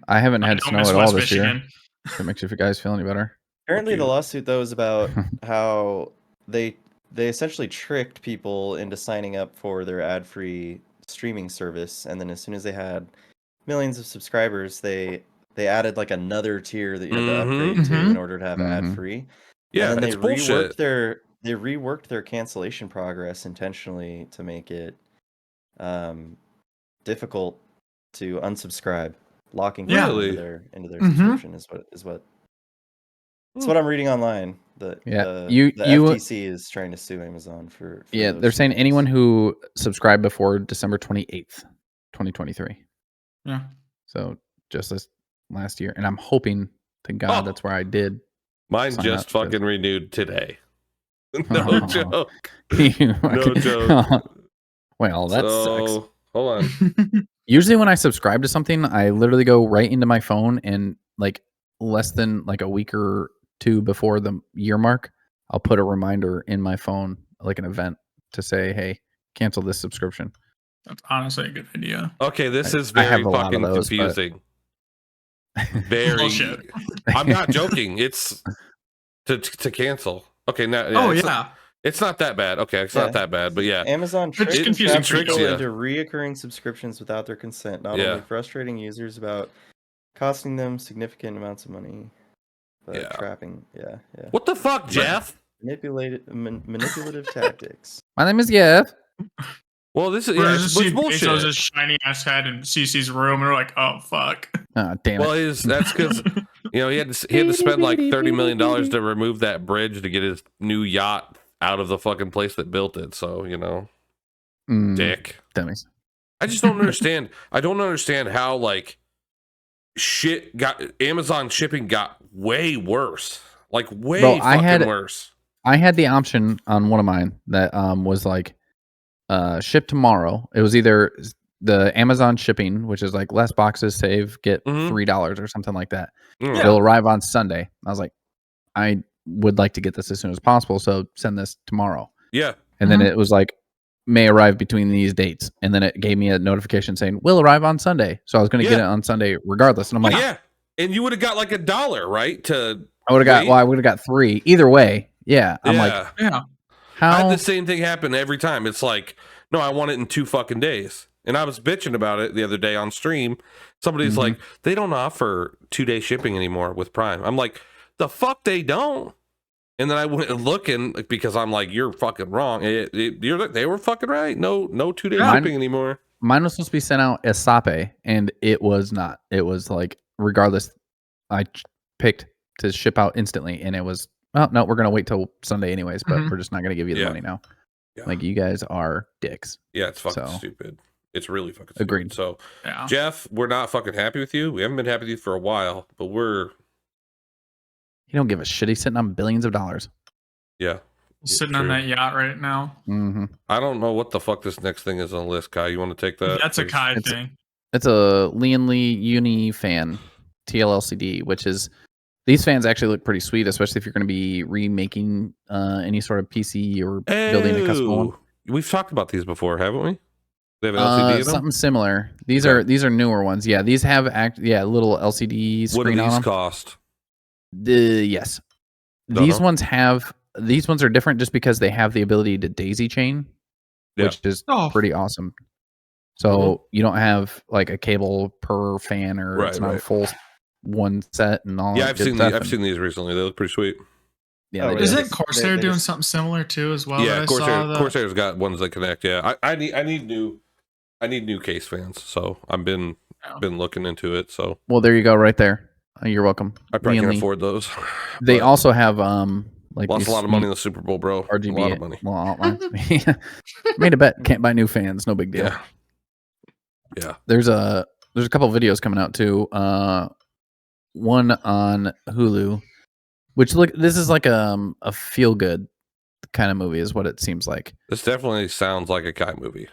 I haven't I had don't snow miss at all West this year. Michigan. If it makes you guys feel any better. Apparently, Fuck the you. lawsuit though is about how they essentially tricked people into signing up for their ad-free streaming service, and then as soon as they had millions of subscribers, they added like another tier that you had to upgrade to in order to have ad-free. Yeah, and then it's bullshit. they reworked their cancellation progress intentionally to make it difficult to unsubscribe, locking people Really? into their subscription is what That's what I'm reading online. The FTC is trying to sue Amazon for Yeah, those they're saying reasons. anyone who subscribed before December 28th, 2023. Yeah. So just this last year. And I'm hoping to God that's where I did. Mine sign just up, 'cause- fucking renewed today. No Oh. joke. No No joke. Well, that sucks. So, hold on. Usually when I subscribe to something, I literally go right into my phone and like less than like a week or two before the year mark, I'll put a reminder in my phone, like an event to say, hey, cancel this subscription. That's honestly a good idea. Okay, this is I have very a lot of fucking those, but- confusing. Very. Bullshit. I'm not joking. It's to cancel. Okay, now Oh it's yeah. it's not that bad. Okay, it's not that bad, but yeah. Amazon It's tricks and confusing traps for people you. into reoccurring subscriptions without their consent, not Yeah. only frustrating users about costing them significant amounts of money, but Yeah. trapping. Yeah. What the fuck, Jeff? Manipulative tactics. My name is Jeff. Well, this is We're yeah, just it's seeing bullshit. Bezos' shiny ass head in CC's room, and we're like, oh fuck. Oh, damn Well, it. that's because he had to spend like $30 million to remove that bridge to get his new yacht out of the fucking place that built it. So dick. Dummies. I just don't understand. I don't understand how like Amazon shipping got way worse. Like way fucking worse. I had the option on one of mine that was like ship tomorrow. It was either the Amazon shipping, which is like less boxes, save, get $3 or something like that. Yeah. It'll arrive on Sunday. I was like, I would like to get this as soon as possible, so send this tomorrow. Yeah. And then it was like, may arrive between these dates. And then it gave me a notification saying, will arrive on Sunday. So I was going to get it on Sunday regardless. And I'm like, yeah. And you would have got like $1, right? I would have got 3. Either way. Yeah. I'm like, yeah. how? I had the same thing happen every time. It's like, no, I want it in 2 fucking days. And I was bitching about it the other day on stream. Somebody's like, they don't offer 2-day shipping anymore with Prime. I'm like, the fuck they don't. And then I went looking because I'm like, you're fucking wrong. They were fucking right. No 2-day shipping anymore. Mine was supposed to be sent out as SAPE, and it was not. It was like, regardless, I picked to ship out instantly, and it was, oh, no, we're going to wait till Sunday anyways, but we're just not going to give you the money now. Yeah. Like, you guys are dicks. Yeah, it's fucking stupid. It's really fucking stupid. Agreed. So, Jeff, we're not fucking happy with you. We haven't been happy with you for a while, but we're... You don't give a shit. He's sitting on billions of dollars. Yeah. Sitting on that yacht right now. I don't know what the fuck this next thing is on the list, Kai. You want to take that? That's a Kai thing. It's a Lian Lee Uni fan, TLLCD, which is... These fans actually look pretty sweet, especially if you're going to be remaking any sort of PC or building a custom one. We've talked about these before, haven't we? They have an LCD in them? Something similar. These are newer ones. Yeah, these have little LCD screen. What do on these them. cost? Yes. These ones are different just because they have the ability to daisy chain, which is pretty awesome. So you don't have like a cable per fan, or it's not a full one set and all. Yeah, I've seen these recently. They look pretty sweet. Yeah, isn't Corsair doing something similar too as well? Yeah, Corsair's got ones that connect. Yeah, I need new case fans, so I've been looking into it. So well, there you go, right there. You're welcome. I probably can afford those. They also have like lost a lot of money in the Super Bowl, bro. RGB, a lot of money. Well, made a bet. Can't buy new fans. No big deal. Yeah. There's a couple of videos coming out too. One on Hulu, which this is like a feel good kind of movie, is what it seems like. This definitely sounds like a Kai movie.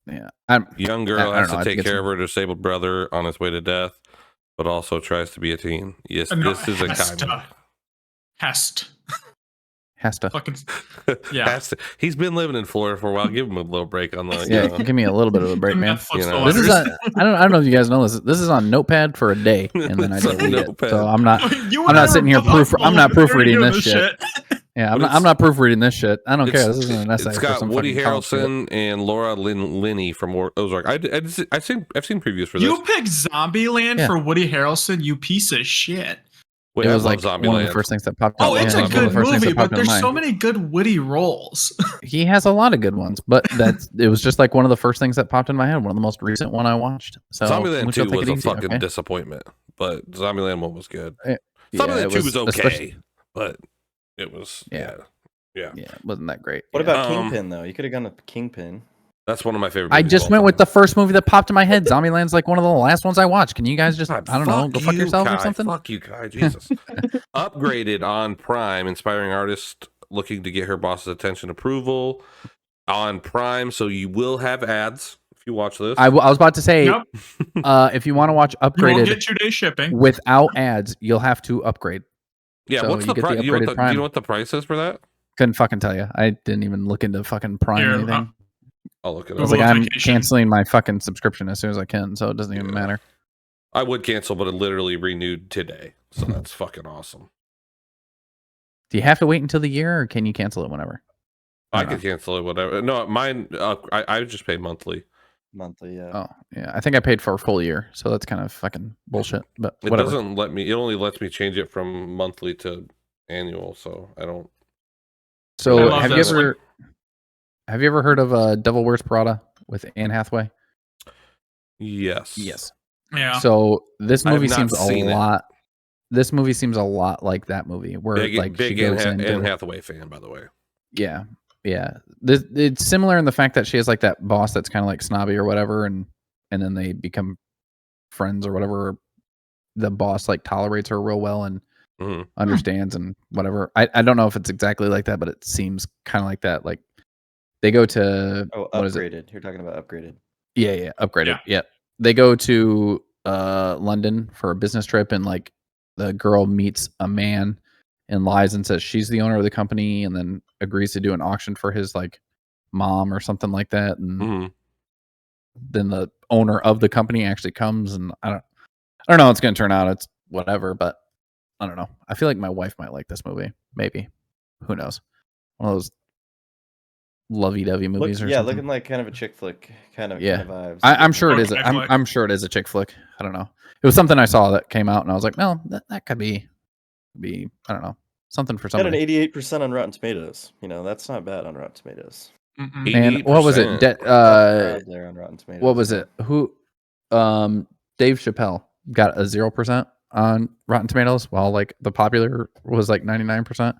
Yeah, young girl has to take care of her disabled brother on his way to death, but also tries to be a teen. Yes, this is a Kai movie. Has to. Fucking, yeah. Has to. He's been living in Florida for a while. Give him a little break on the. Yeah, give me a little bit of a break, man. This is I don't know if you guys know this. This is on Notepad for a day, and then I delete it. So I'm not sitting here I'm not proofreading this shit. Yeah, I'm not proofreading this shit. I don't care. This isn't an essay. It's got Woody Harrelson and Laura Linney from Ozark. I've seen previews for this. You picked Zombieland for Woody Harrelson, you piece of shit. Wait, it was like one of the first things that popped up. Oh, it's a good movie, but there's so many good Woody roles. He has a lot of good ones, but it was just like one of the first things that popped in my head. One of the most recent one I watched. So Zombieland 2 was a fucking disappointment, but Zombieland 1 was good. Zombieland 2 was okay, but it was yeah, it wasn't that great. What about Kingpin though? You could have gone with Kingpin. That's one of my favorite. I just went with the first movie that popped in my head. Zombieland's like one of the last ones I watched. Can you guys just, I don't know, go fuck yourself or something? Fuck you, Kai. Jesus. Upgraded on Prime, inspiring artist looking to get her boss's attention, approval on Prime. So you will have ads if you watch this. I was about to say, if you want to watch Upgraded, get 2-day shipping without ads, you'll have to upgrade. Yeah, so what's the price? Do you know what the price is for that? Couldn't fucking tell you. I didn't even look into fucking Prime or anything. I'll look it up. I was like, I'm canceling my fucking subscription as soon as I can, so it doesn't even matter. I would cancel, but it literally renewed today, so that's fucking awesome. Do you have to wait until the year, or can you cancel it whenever? I could cancel it, whatever. No, mine. I just pay monthly. Monthly, yeah. Oh, yeah. I think I paid for a full year, so that's kind of fucking bullshit. But It whatever. doesn't let me. It only lets me change it from monthly to annual, so I don't. So I love have you this. ever heard of Devil Wears Prada with Anne Hathaway? Yes. Yeah. So this I have movie not seems a seen it. lot. This movie seems a lot like that movie, where like she Big goes Anne into Hathaway fan, by the way. yeah. It's similar in the fact that she has like that boss that's kind of like snobby or whatever, and then they become friends or whatever. The boss like tolerates her real well and understands and whatever. I don't know if it's exactly like that, but it seems kind of like that. Like they go to what is it? Upgraded. You're talking about Upgraded. Yeah, upgraded. Yeah. They go to London for a business trip, and like the girl meets a man and lies and says she's the owner of the company, and then agrees to do an auction for his like mom or something like that, and then the owner of the company actually comes, and I don't know how it's gonna turn out. It's whatever, but I don't know. I feel like my wife might like this movie. Maybe. Who knows? One of those lovey-dovey movies or something. Looking like kind of a chick flick kind of vibes. I'm sure it is. Okay, I'm sure it is a chick flick. I don't know. It was something I saw that came out, and I was like, no, that could be I don't know, something for Got an somebody. 88% on Rotten Tomatoes. You know, that's not bad on Rotten Tomatoes. And what was it? Crowd there on Rotten Tomatoes. What was it? Who? Dave Chappelle got a 0% on Rotten Tomatoes, while like the popular was like 99%.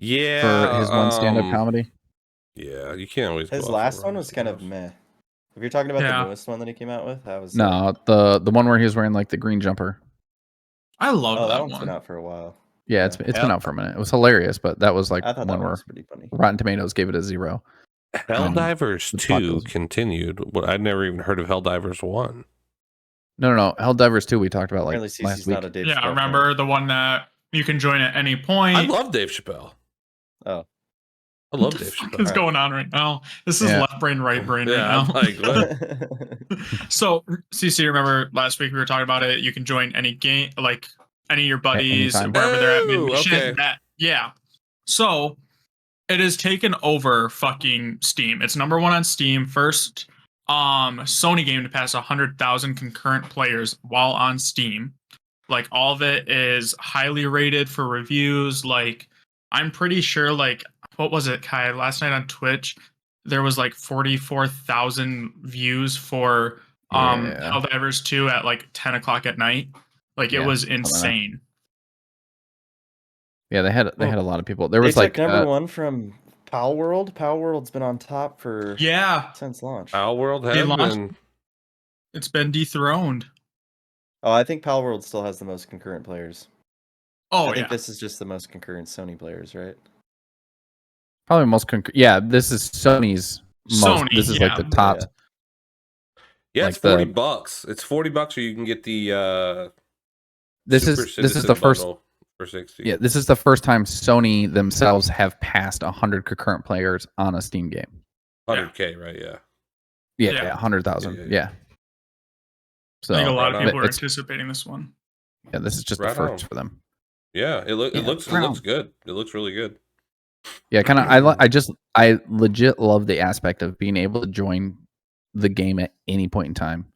Yeah, for his one stand-up comedy. Yeah, you can't always. His last one was kind of meh. If you're talking about the newest one that he came out with, that was no the one where he was wearing like the green jumper. I love that that one's one. been out for a while. Yeah, it's been out for a minute. It was hilarious, but that was like I thought one that where was pretty funny. Rotten Tomatoes gave it a 0. Helldivers 2 continued. I'd never even heard of Helldivers 1. No. Helldivers 2 we talked about like Apparently last week. not a Dave Yeah, Chappelle I remember the one that you can join at any point. I love Dave Chappelle. Oh. I love What Dave the fuck Chappelle. is going on right now? This is left brain, right brain right now. I'm like, what? So, CC, remember last week we were talking about it? You can join any game, like any of your buddies, anytime. wherever they're at mid-mission. Okay. Yeah. So, it has taken over fucking Steam. It's number 1 on Steam. First Sony game to pass 100,000 concurrent players while on Steam. Like, all of it is highly rated for reviews. Like, I'm pretty sure, like, what was it, Kai? Last night on Twitch, there was like 44,000 views for Helldivers 2 at like 10 o'clock at night. Like, it was insane. Yeah, they had a lot of people. There was like number 1 from Pal World. Pal World's been on top for since launch. Pal World has been. It's been dethroned. Oh, I think Pal World still has the most concurrent players. Oh, I think this is just the most concurrent Sony players, right? Probably most this is Sony's most. This is like the top. Yeah, like it's $40. It's $40, or you can get the. This is the first. For 60. Yeah, this is the first time Sony themselves have passed 100 concurrent players on a Steam game. 100K, right? Yeah. Yeah, 100,000. Yeah. So I think a lot of people are anticipating this one. Yeah, this is just the first for them. Yeah, it looks good. It looks really good. Yeah, kind of. I legit love the aspect of being able to join the game at any point in time.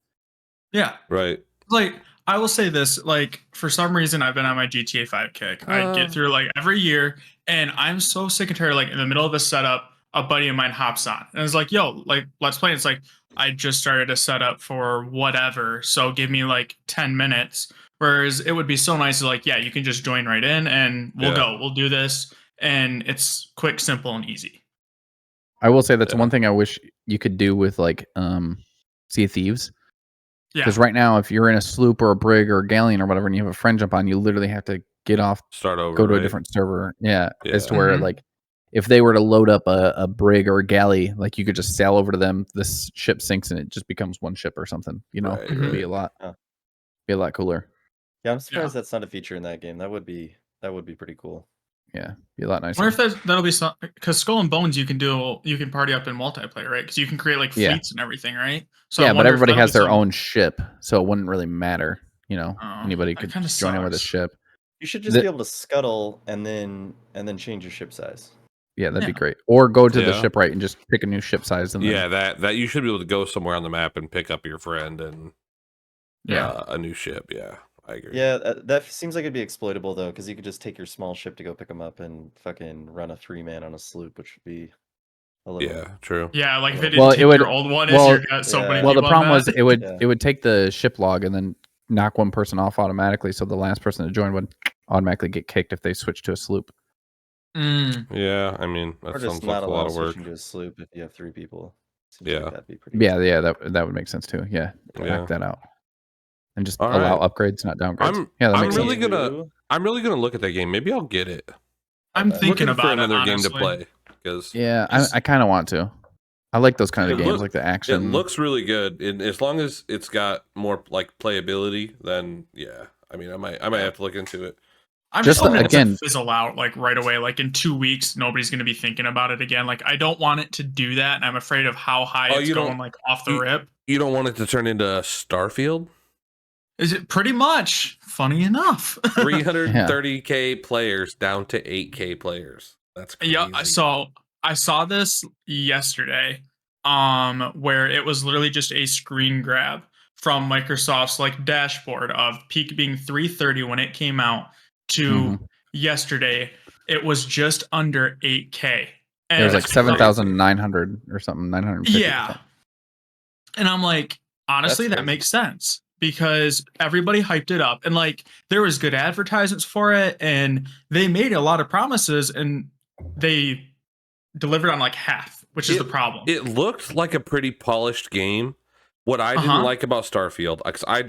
Yeah. Right. Like, I will say this, like, for some reason I've been on my GTA 5 kick. I get through like every year, and I'm so sick and tired. Like, in the middle of a setup, a buddy of mine hops on and is like, yo, like, let's play. It's like, I just started a setup for whatever, so give me like 10 minutes. Whereas it would be so nice to like, yeah, you can just join right in and we'll do this. And it's quick, simple, and easy. I will say that's one thing I wish you could do with like Sea of Thieves. Because right now, if you're in a sloop or a brig or a galleon or whatever, and you have a friend jump on, you literally have to get off, start over, go to a different server. Yeah. As to where like, if they were to load up a brig or a galley, like you could just sail over to them. This ship sinks and it just becomes one ship or something. You know, it'd be a lot cooler. Yeah, I'm surprised that's not a feature in that game. That would be pretty cool. Yeah, be a lot I nicer. wonder if that'll be some, because Skull and Bones you can party up in multiplayer, right? Because you can create like Yeah. fleets and everything, right? So I Yeah, but wonder if everybody that'll has be their some- own ship, so it wouldn't really matter. You know, Oh, anybody that could kinda just join in with a sucks. ship. You should just The- be able to scuttle and then change your ship size. Yeah, that'd be Yeah. great. Or go to the Yeah. shipwright and just pick a new ship size. And Yeah, then, that you should be able to go somewhere on the map and pick up your friend and Yeah. a new ship. Yeah, I agree. Yeah, that seems like it'd be exploitable though, because you could just take your small ship to go pick them up and fucking run a 3-man on a sloop, which would be a little. Yeah, true. Yeah, like if it didn't Well, it take would- your old one, well, is you got so yeah. many well, the people on problem was that. Yeah. it would take the ship log and then knock one person off automatically, so the last person to join would automatically get kicked if they switch to a sloop. Mm. Yeah, I mean that Or sounds just like not a lot allow of work. switching to a sloop if you have 3 people. Seems Yeah. like that'd be pretty. Yeah, yeah, that would make sense too. Yeah, Yeah. knock that out, and just All allow right. upgrades, not downgrades. I'm- Yeah, that I'm makes really sense. gonna- I'm really gonna look at that game. Maybe I'll get it. I'm I'm thinking Looking about for another it, game to honestly. play because Yeah, Just- I kind of want to. I like those kind of It games, look- like the it action. looks really good. And as long as it's got more like playability, then yeah. I mean, I might have to look into it. I'm Just just hoping it again- doesn't fizzle out like right away. Like in 2 weeks, nobody's going to be thinking about it again. Like I don't want it to do that, and I'm afraid of how high Oh, it's you don't- going, like off the you- rip. You don't want it to turn into Starfield? Is it pretty much? Funny enough. 330K players down to 8K players. That's crazy. Yeah, so I saw this yesterday, where it was literally just a screen grab from Microsoft's like dashboard of peak being 330 when it came out to Mhm. yesterday. It was just under 8K. It was like that's 7,900 or something, 950. Yeah. And I'm like, honestly, That's that crazy. makes sense because everybody hyped it up and like there was good advertisements for it and they made a lot of promises and they delivered on like half, which is the problem. It looked like a pretty polished game. What I didn't like about Starfield, because I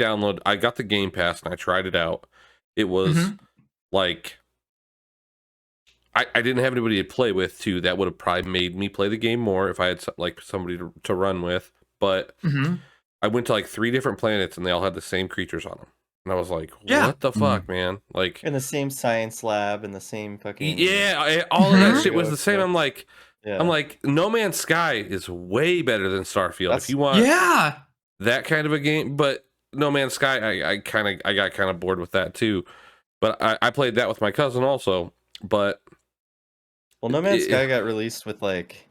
got the Game Pass and I tried it out. It was Mhm. like I didn't have anybody to play with too. That would have probably made me play the game more if I had like somebody to run with. But Mhm. I went to like 3 different planets and they all had the same creatures on them. And I was like, Yeah. what the fuck, man? Like, In the same science lab, in the same fucking. yeah, all of that Mhm. shit was the same. I'm like, Yeah. No Man's Sky is way better than Starfield. That's- If you want Yeah. that kind of a game, but No Man's Sky, I got kind of bored with that too. But I played that with my cousin also. But Well, No Man's it- Sky got released with like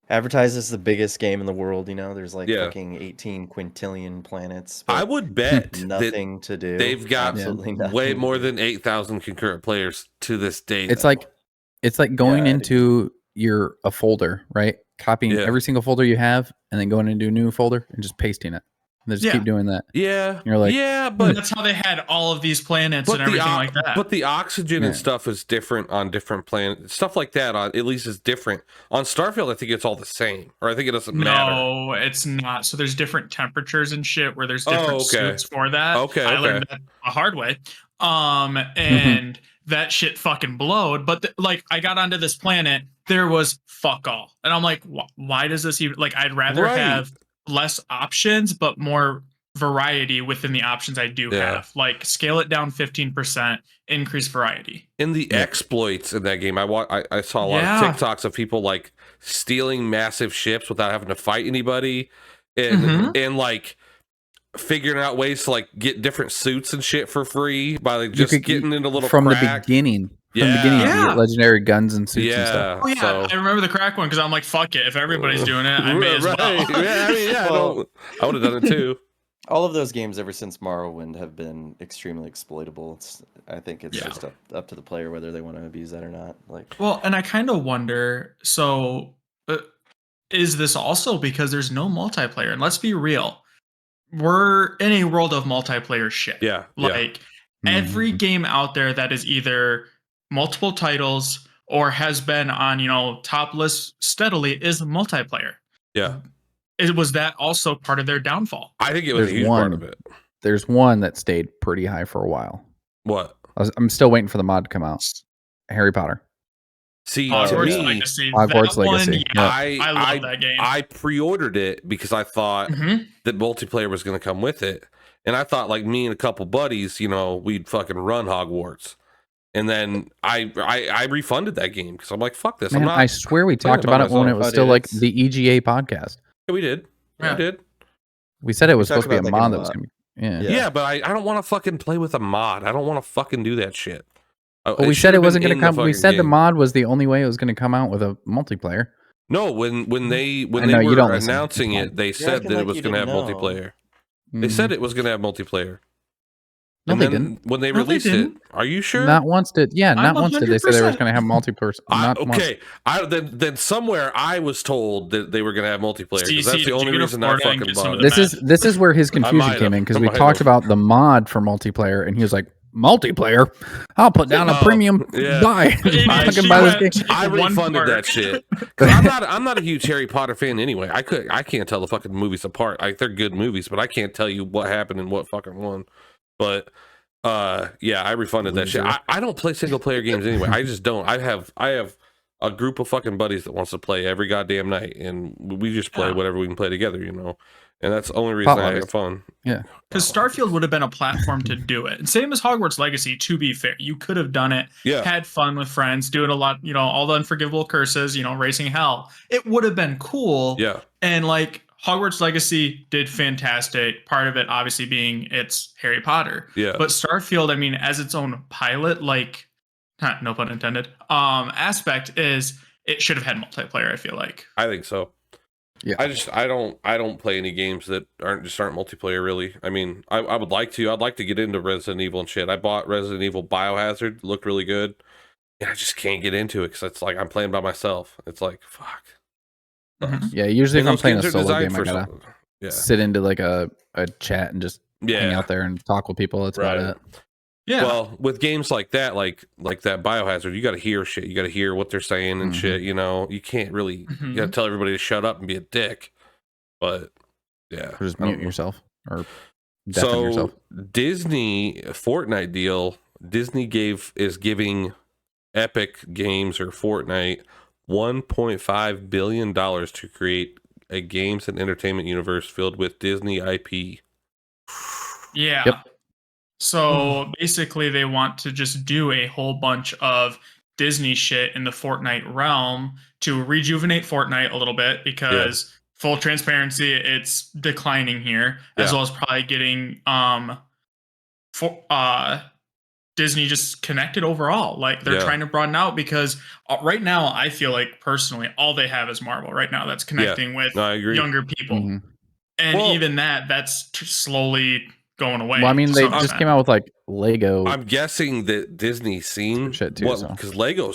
advertised as the biggest game in the world. You know, there's like Yeah. fucking 18 quintillion planets. I but would bet that nothing to do. they've got Absolutely nothing way to more do. than 8,000 concurrent players to this day. It's though. like going Yeah, into a folder, right? Copying Yeah. every single folder you have and then going into a new folder and just pasting it. And they just Yeah. keep doing that. yeah, You're like- yeah, but That's how they had all of these planets and everything like that. But the oxygen and Yeah. stuff is different on different planets. Stuff like that on at least is different. On Starfield, I think it's all the same, or I think it doesn't matter. No, it's not. So there's different temperatures and shit where there's Oh, different okay. suits for that. Okay, I okay. learned that a hard way. And that shit fucking blowed. But like, I got onto this planet, there was fuck all, and I'm like, why does this even like? I'd rather Right. have less options, but more variety within the options I do Yeah. have. Like, scale it down 15%, increase variety. In the exploits in that game, I saw a lot Yeah. of TikToks of people like stealing massive ships without having to fight anybody, and Mhm. and like figuring out ways to like get different suits and shit for free by like just could- getting into little from crack. the beginning. From the Yeah. beginning, you Yeah. get legendary guns and suits and stuff. Yeah, Oh yeah, so I remember the crack one because I'm like, fuck it. If everybody's doing it, I may as well. Right. Yeah, I mean, yeah, Well- I would have done it too. All of those games ever since Morrowind have been extremely exploitable. I think it's Yeah. just up to the player whether they want to abuse that or not. Like, Well, and I kind of wonder, so is this also because there's no multiplayer? And let's be real, we're in a world of multiplayer shit. Yeah, Like Mhm. every game out there that is either multiple titles or has been on, top lists steadily is multiplayer. yeah. Was that also part of their downfall? I think it was a There's huge part one. of it. There's one that stayed pretty high for a while. What? I'm still waiting for the mod to come out. Harry Potter. See, to Hogwarts me, Legacy. Hogwarts that one, Legacy, yeah, yeah. I love that game. I pre-ordered it because I thought Mhm. that multiplayer was going to come with it, and I thought like me and a couple buddies, we'd fucking run Hogwarts. And then I refunded that game because I'm like, fuck this. Man, I'm not. I swear we playing talked it by about it when it myself. was Oh, still dude, like it's- the EGA podcast. Yeah, we did. Yeah, Yeah. we did. We said it was talked supposed to be a about that game mod a that was lot. going to be. Yeah. Yeah. Yeah, but I don't want to fucking play with a mod. I don't want to fucking do that shit. But we said it wasn't going to come. We said the mod. mod was the only way it was going to come out with a multiplayer. No, when they I know, you were don't listen. announcing It's it, they You're said acting that like it was you going to have didn't know. multiplayer. They Mhm. said it was going to have multiplayer. No, And they then didn't. when they No, they released it, didn't. are you sure? Not once did. Yeah, I'm not once did they say they were 100%. going to have multiplayer. Not once. Okay, then somewhere I was told that they were going to have multiplayer because CC, that's the did you only go to reason I Florida and fucking get some bought of it. the This is where his might confusion came have. in because I we might talked have. about the mod for multiplayer, and he was like, "Multiplayer? I'll put down a Oh, premium yeah. buy. ADHD I can buy this went game." I one refunded part. that shit. 'Cause I'm not a huge Harry Potter fan anyway. I can't tell the fucking movies apart. They're good movies, but I can't tell you what happened and what fucking won. But yeah, I refunded that shit. Loser. I don't play single player games anyway. I just don't. I have a group of fucking buddies that wants to play every goddamn night, and we just play Yeah. whatever we can play together, you know. And that's the only reason I Potlucks. have fun. Yeah. Because Starfield would have been a platform to do it. And same as Hogwarts Legacy, to be fair. You could have done it, Yeah. had fun with friends, doing a lot, all the unforgivable curses, racing hell. It would have been cool. Yeah. And like Hogwarts Legacy did fantastic. Part of it obviously being it's Harry Potter. Yeah. But Starfield, I mean, as its own pilot, like no pun intended, aspect is it should have had multiplayer, I feel like. I think so. Yeah. I don't play any games that aren't multiplayer really. I mean, I would like to. I'd like to get into Resident Evil and shit. I bought Resident Evil Biohazard, looked really good. And I just can't get into it because it's like I'm playing by myself. It's like fuck. Mhm. Yeah, usually And if I'm those playing a games are solo designed game, I for gotta something. Yeah. sit into like a chat and just hang Yeah. out there and talk with people. That's about Right. it. Yeah. Well, with games like that, like that Biohazard, you got to hear shit. You got to hear what they're saying and Mhm. shit. You know, you can't really. You Mhm. got to tell everybody to shut up and be a dick. But yeah, Or just I don't mute know. yourself or deafen So yourself. Disney Fortnite deal. Disney is giving Epic Games or Fortnite $1.5 billion to create a games and entertainment universe filled with Disney IP. Yeah. Yep. So basically, they want to just do a whole bunch of Disney shit in the Fortnite realm to rejuvenate Fortnite a little bit because full transparency, it's declining here, as Yeah. well as probably getting Disney just connected overall. Like they're Yeah. trying to broaden out because right now, I feel like personally, all they have is Marvel right now that's connecting with No, I agree. younger people. Mhm. And Well- even that's slowly going away. Well, I mean, to they some just extent. came out with like Lego. I'm guessing that Disney's seen Shit too, what so. because Lego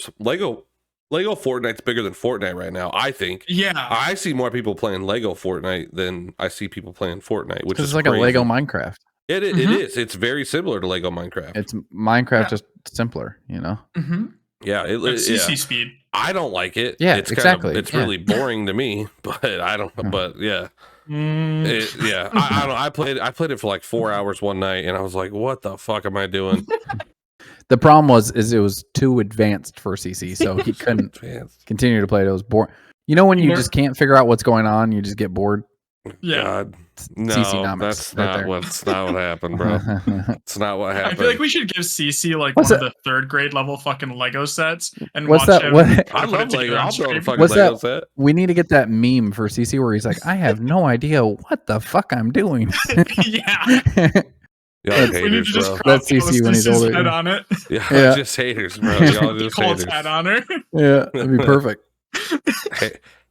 Fortnite's bigger than Fortnite right now. I think Yeah. I see more people playing Lego Fortnite than I see people playing Fortnite, which Because is it's like crazy. a Lego Minecraft. It Mhm. is. It's very similar to Lego Minecraft. It's Minecraft Yeah. just simpler, you know. Mm-hmm. yeah, Like CC yeah. speed. I don't like it. Yeah, it's exactly, It's yeah. really boring to me, but I don't. But yeah, yeah. I don't. I played it for like 4 hours one night, and I was like, "What the fuck am I doing?" The problem is it was too advanced for CC, so he couldn't continue to play it. It was boring. You know when you just can't figure out what's going on, you just get bored. Yeah. God, no, CC-nomics that's right not there. what's not what happened, bro. It's not what I happened. feel like we should give CC like What's one of the third grade level fucking Lego sets and What's watch that? him. What- try I to put love it together Lego. on I'll build a stream. fucking What's Lego that? set. We need to get that meme for CC where he's like, I have no idea what the fuck I'm doing. Yeah. Y'all We We need to haters, just bro. crop That's CC post when he's CC's older. head on it. Yeah, just haters, bro. Y'all just Colt's haters. head on her. Yeah, that'd be perfect.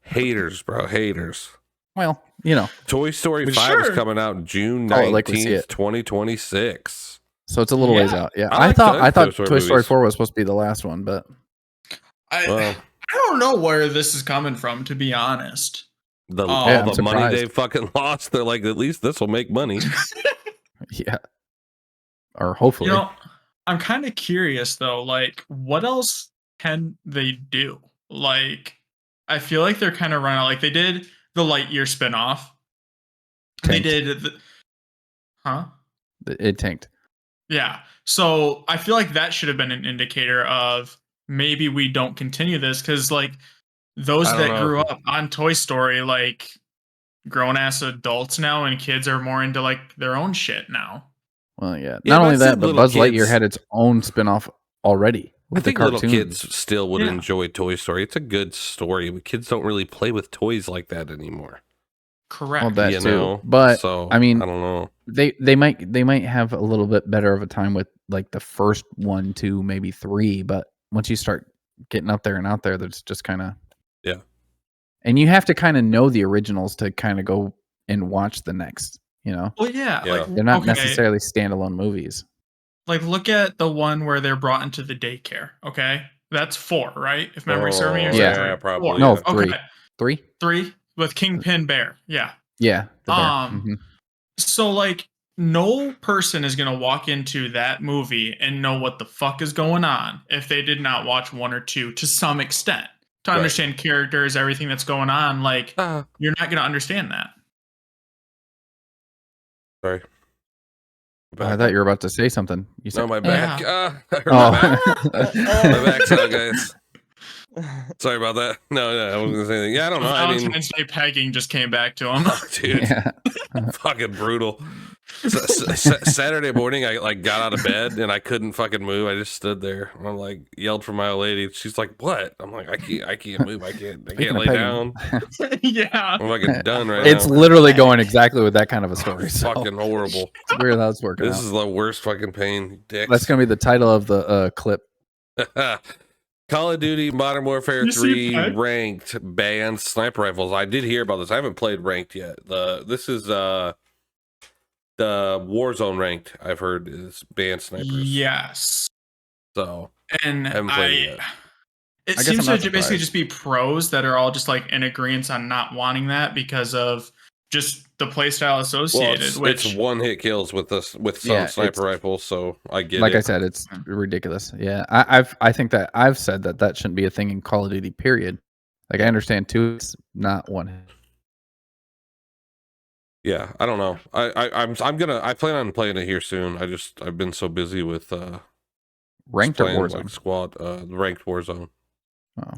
Haters, bro. Haters. Well, you know, Toy Story But 5 is sure. coming out June Oh, like we see 19th, it. 2026. so it's a little ways Yeah. out. Yeah, I I like thought Toy Toy Story Story movies. 4 was supposed to be the last one, but Well, I don't know where this is coming from, to be honest. the Yeah, all I'm the money surprised. they fucking lost, they're like, at least this will make money. yeah, or hopefully. I'm kind of curious though. Like, what else can they do? Like, I feel like they're kind of running out. Like, they did the Lightyear spinoff. They Tanked. did, huh? It tanked. Yeah. So I feel like that should have been an indicator of maybe we don't continue this because, like, those I don't that know. grew up on Toy Story, like, grown ass adults now, and kids are more into like their own shit now. Well, yeah. Yeah, Not but only I said that, but little Buzz Lightyear kids. had its own spin-off already I with the think little cartoons. kids still would Yeah. enjoy Toy Story. It's a good story, but kids don't really play with toys like that anymore. Correct. Well, that you too. know, But so I mean, I don't know. they might have a little bit better of a time with like the first 1, 2, maybe 3. But once you start getting up there and out there, that's just kind of Yeah. And you have to kind of know the originals to kind of go and watch the next. You know, Well, yeah, Yeah. like they're not okay, necessarily standalone movies. like look at the one where they're brought into the daycare. Okay, that's 4, right? If memory serves me, or is it Yeah. 3? Yeah, probably. 4. No, Yeah. 3. Okay, 3. 3 with Kingpin Bear. Yeah. Yeah. The bear. Um, So like no person is gonna walk into that movie and know what the fuck is going on if they did not watch 1 or 2 to some extent to Right. understand characters, everything that's going on. Like you're not gonna understand that. Sorry. I thought you were about to say something. You said, No, my back. Yeah. I hurt my back. Oh. My back's out, guys. Sorry about that. No, I wasn't gonna say anything. Yeah, I don't know. I mean, Valentine's Day pegging just came back to him. oh, dude, Yeah. fucking brutal. Saturday morning, I like got out of bed and I couldn't fucking move. I just stood there. I'm like yelled for my old lady. She's like, "What?" I'm like, "I can't move. I can't Speaking of lay pegging, down. Yeah. I'm fucking done right it's now. literally going exactly with that kind of a story. So Fucking horrible. it's weird how it's working This out. is the worst fucking pain, dicks." That's gonna be the title of the clip. Call of Duty Modern Warfare You see 3 Peg? ranked bans sniper rifles. I did hear about this. I haven't played ranked yet. This is the Warzone ranked. I've heard is banned snipers. Yes. So And haven't played it yet. it I guess seems I'm to not basically surprised. just be pros that are all just like in agreement on not wanting that because of just the playstyle Well, associated. it's one hit kills with some Yeah, sniper it's- rifles. So I get Like it. I said, it's ridiculous. Yeah, I think that I've said that shouldn't be a thing in Call of Duty. Period. Like I understand too, it's not one. Yeah, I don't know. I plan on playing it here soon. I've been so busy with Ranked or playing Warzone? like squad ranked Warzone.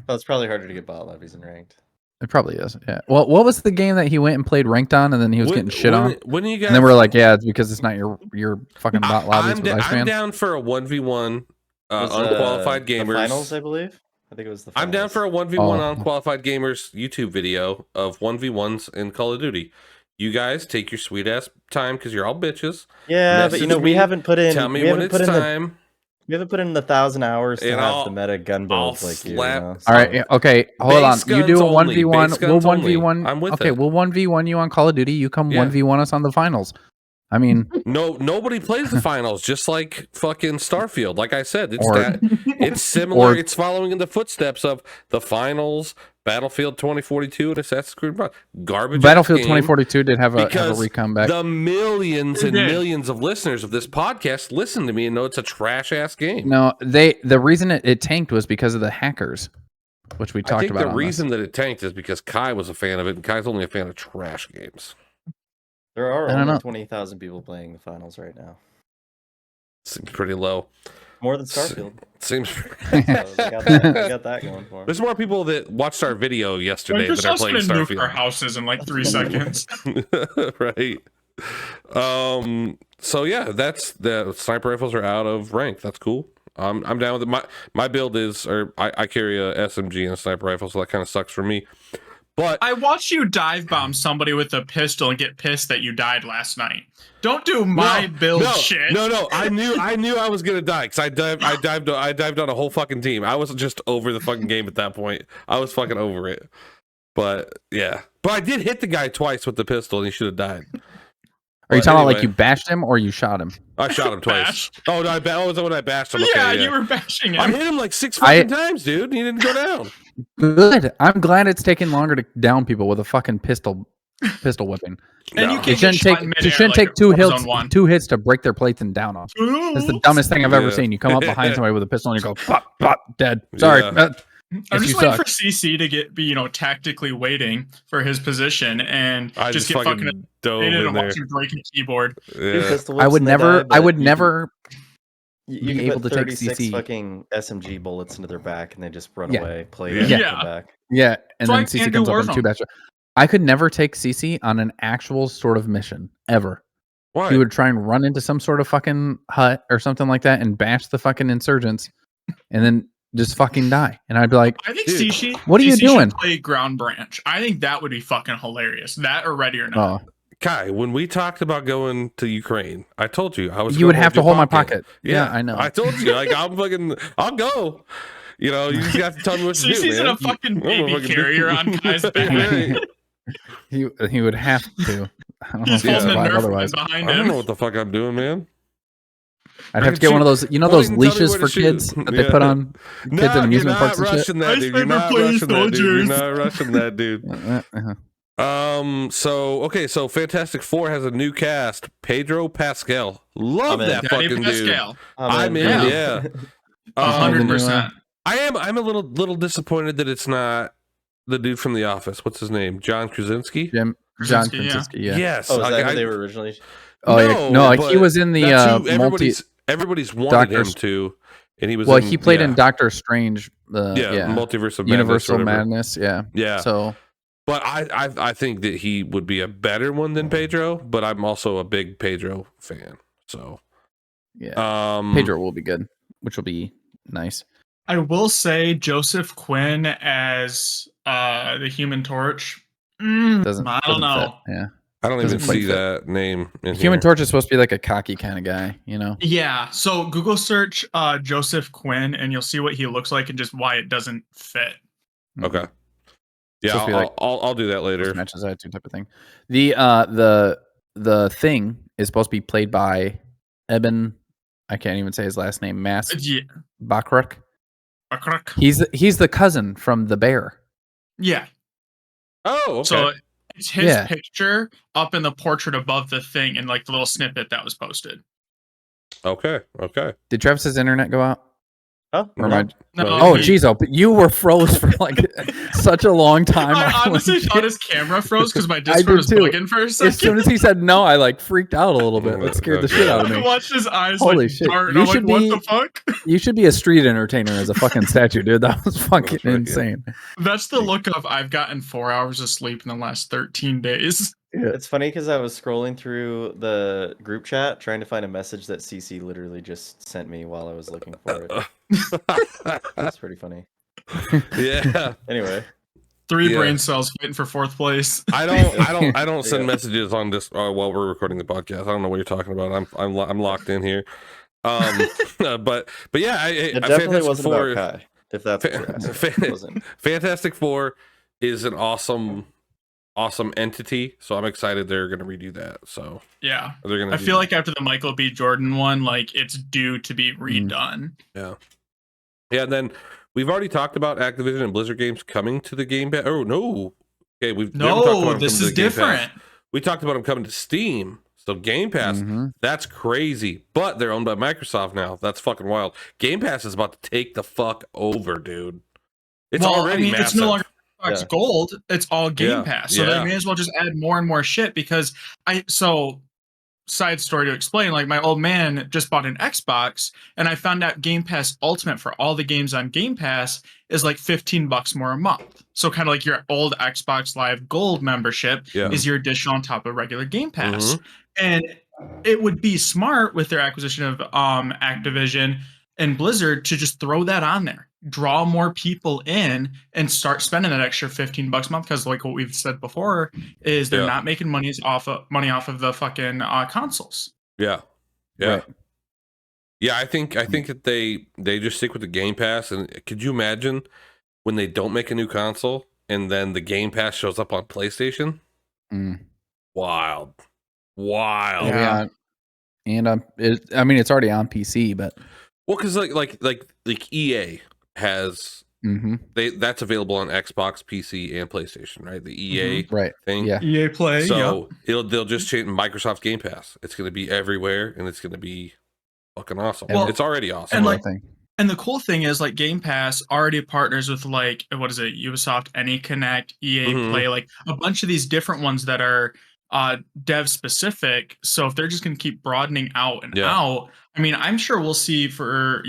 Oh, it's probably harder to get bot lobbies in ranked. It probably is. Yeah. Well, what was the game that he went and played ranked on, and then he was getting shit on? When you guys, And then we're like, yeah, it's because it's not your fucking bot lobbies with I'm Iceman. down for a 1v1 Was, unqualified the gamers. finals, I believe. I think it was the finals. I'm down for a 1v1 Oh. unqualified gamers YouTube video of 1v1s in Call of Duty. You guys take your sweet ass time because you're all bitches. Yeah, but you know, Message we me, haven't put in. Tell me we when haven't it's put in time. We haven't put in the 1,000 hours to And have I'll- the meta gun I'll builds like you. slap- You know? All right. Okay. Hold on. Base You do guns a only, 1v1. base We'll guns only. 1v1. I'm with okay. it. We'll 1v1 you on Call of Duty. You come Yeah. 1v1 us on the finals. I mean, Nobody plays the finals, just like fucking Starfield. Like I said, it's Or- it's similar. or- It's following in the footsteps of the finals, Battlefield 2042, and Assassin's Creed. Garbage. Battlefield ass game 2042 did have a because recome back. the millions and It did. millions of listeners of this podcast listen to me and know it's a trash ass game. No, the reason it tanked was because of the hackers, which we I talked think about. the on reason that it tanked is because Kai was a fan of it, and Kai's only a fan of trash games. There are I don't only know. 20,000 people playing the finals right now. Seems pretty low. More than Starfield. Seems So they got that going for them. there's more people that watched our video yesterday that are Microsoft's playing gonna nuke our Starfield. houses in like 3 seconds. Right. So yeah, that's the sniper rifles are out of rank. That's cool. I'm down with it. My build is, or I carry a SMG and a sniper rifle, so that kind of sucks for me. But I watched you dive bomb somebody with a pistol and get pissed that you died last night. Don't do my build shit. No. I knew I was gonna die because I dived on a whole fucking team. I was just over the fucking game at that point. I was fucking over it. But yeah, but I did hit the guy twice with the pistol, and he should have died. Are you But talking about like anyway, you bashed him or you shot him? I shot him twice. Bash. Oh no, was that when I bashed him? Okay, Yeah, you were bashing I him. hit him like 6 fucking times, dude. He didn't go down. Good. I'm glad it's taking longer to down people with a fucking pistol whipping. And No. you It can't shouldn't get take shot in it midair shouldn't like take two Warzone 1. hits to break their plates and down them. That's the dumbest thing I've ever Yeah. seen. You come up behind somebody with a pistol and you go pop pop dead. Sorry. Yeah. I'm Yes, just you waiting suck. for CC to be tactically waiting for his position and I just just get fucking fucking dove irritated in and there. watch him break a keyboard. Two Yeah. pistol I whips would and they never. die, but you can- never. You be can able put to take 36 CC. fucking SMG bullets into their back and they just run Yeah. away, play Yeah. it, Yeah. come back. Yeah, and So I then CC can't do comes up in Warzone. two batch. I could never take CC on an actual sort of mission ever. Why? He would try and run into some sort of fucking hut or something like that and bash the fucking insurgents and then just fucking die. And I'd be like, I think Dude, CC. what are you CC doing? Should play Ground Branch. I think that would be fucking hilarious. That or Ready or Not. Oh, Kai, when we talked about going to Ukraine, I told you I was. you would have to hold my pocket. pocket. Yeah, I know. I told you, like I'll go. You know, you just got to tell me what to do, CC's man. in a fucking I'm gonna baby fucking do- carrier on Kai's back. Right. he would have to. I don't know He's if he'd holding a survive Nerf otherwise. gun behind I don't him. know what the fuck I'm doing, man. I'd I have can to get one of shoot. those, you know, Point those and tell me leashes where to for shoot. kids that they Yeah. put on kids in You're amusement not parks and shit. rushing that, dude. You're Ice not paper, please, rushing that, dude. You're soldiers. not rushing that, dude. Uh-huh. So Fantastic Four has a new cast. Pedro Pascal. Love I'm in. that Daddy fucking dude. Pascal. I'm in, yeah. 100%. I'm a little disappointed that it's not the dude from The Office. What's his name? John Krasinski? John Krasinski, yeah. Krasinski, yeah. Yes. Oh, is that I- who they were originally? Oh, yeah. No, he but was in the that's who multi. everybody's wanted Doctor him to, and he was. Well, in, he played yeah. in Doctor Strange. Multiverse of Madness, Universal or whatever. Madness. Yeah. Yeah. So But I think that he would be a better one than Pedro. But I'm also a big Pedro fan. So yeah, Pedro will be good, which will be nice. I will say Joseph Quinn as the Human Torch. I don't know. Fit. Yeah. I don't even Doesn't quite see fit. that name in Human here. Torch is supposed to be like a cocky kind of guy, you know? Yeah. So Google search Joseph Quinn and you'll see what he looks like and just why it doesn't fit. Okay. Yeah, Supposed to be like I'll do that later. Matches attitude type of thing. The thing is supposed to be played by Eben. I can't even say his last name. Mas Yeah. Bachrach. He's the cousin from the Bear. Yeah. Oh, okay. So it's his Yeah. picture up in the portrait above the thing and like the little snippet that was posted. Okay. Did Travis's internet go out? Huh? Or am I- No, Oh, he- geez, you were froze for like such a long time. I honestly was- thought his camera froze because my did Discord was too. bugging for a second. As soon as he said no, I like freaked out a little bit. That scared the shit out of I me. watched his eyes Holy like shit. dart, and You I'm like, should what be- the fuck? You should be a street entertainer as a fucking statue, dude. That was fucking That's right, yeah. insane. That's the look of I've gotten 4 hours of sleep in the last 13 days. It's funny because I was scrolling through the group chat trying to find a message that CC literally just sent me while I was looking for it. That's pretty funny. Yeah. Anyway, 3 Yeah. brain cells waiting for 4th place. I don't send Yeah. messages on this while we're recording the podcast. I don't know what you're talking about. I'm locked in here. But yeah, it I definitely Fantastic wasn't Four, about Kai. If that's what you're asking, it wasn't. Fantastic Four is an awesome entity. So I'm excited they're going to redo that. So Yeah. they're going to. I feel like after the Michael B. Jordan one, like it's due to be redone. Yeah. And then we've already talked about Activision and Blizzard games coming to the Game Pass. Oh no. Okay, we haven't talked about No, them this coming to is the Game Pass. different. We talked about them coming to Steam. So Game Pass, Mhm. that's crazy. But they're owned by Microsoft now. That's fucking wild. Game Pass is about to take the fuck over, dude. It's already massive. it's no longer Xbox Yeah. Gold. It's all Game Yeah, Pass. So yeah. they may as well just add more and more shit because side story to explain, like my old man just bought an Xbox and I found out Game Pass Ultimate for all the games on Game Pass is like $15 more a month. So kind of like your old Xbox Live Gold membership Yeah. is your additional on top of regular Game Pass. Mhm. And it would be smart with their acquisition of Activision and Blizzard to just throw that on there, draw more people in and start spending that extra $15 a month. Because like what we've said before is they're Yeah. not making money off of the fucking consoles. Yeah. Right. Yeah, I think that they just stick with the Game Pass. And could you imagine when they don't make a new console and then the Game Pass shows up on PlayStation? Mm. Wild. It'll be Yeah. on- and it's already on PC, but Well, because like EA has that's available on Xbox, PC, and PlayStation, right? The EA right. thing. Yeah. EA Play. So they'll just change Microsoft Game Pass. It's going to be everywhere, and it's going to be fucking awesome. Well, it's already awesome. and like- thing. And the cool thing is, like, Game Pass already partners with, like, what is it? Ubisoft, AnyConnect, EA Mhm. Play, like a bunch of these different ones that are dev specific. So if they're just going to keep broadening out and Yeah. out, I mean, I'm sure we'll see for,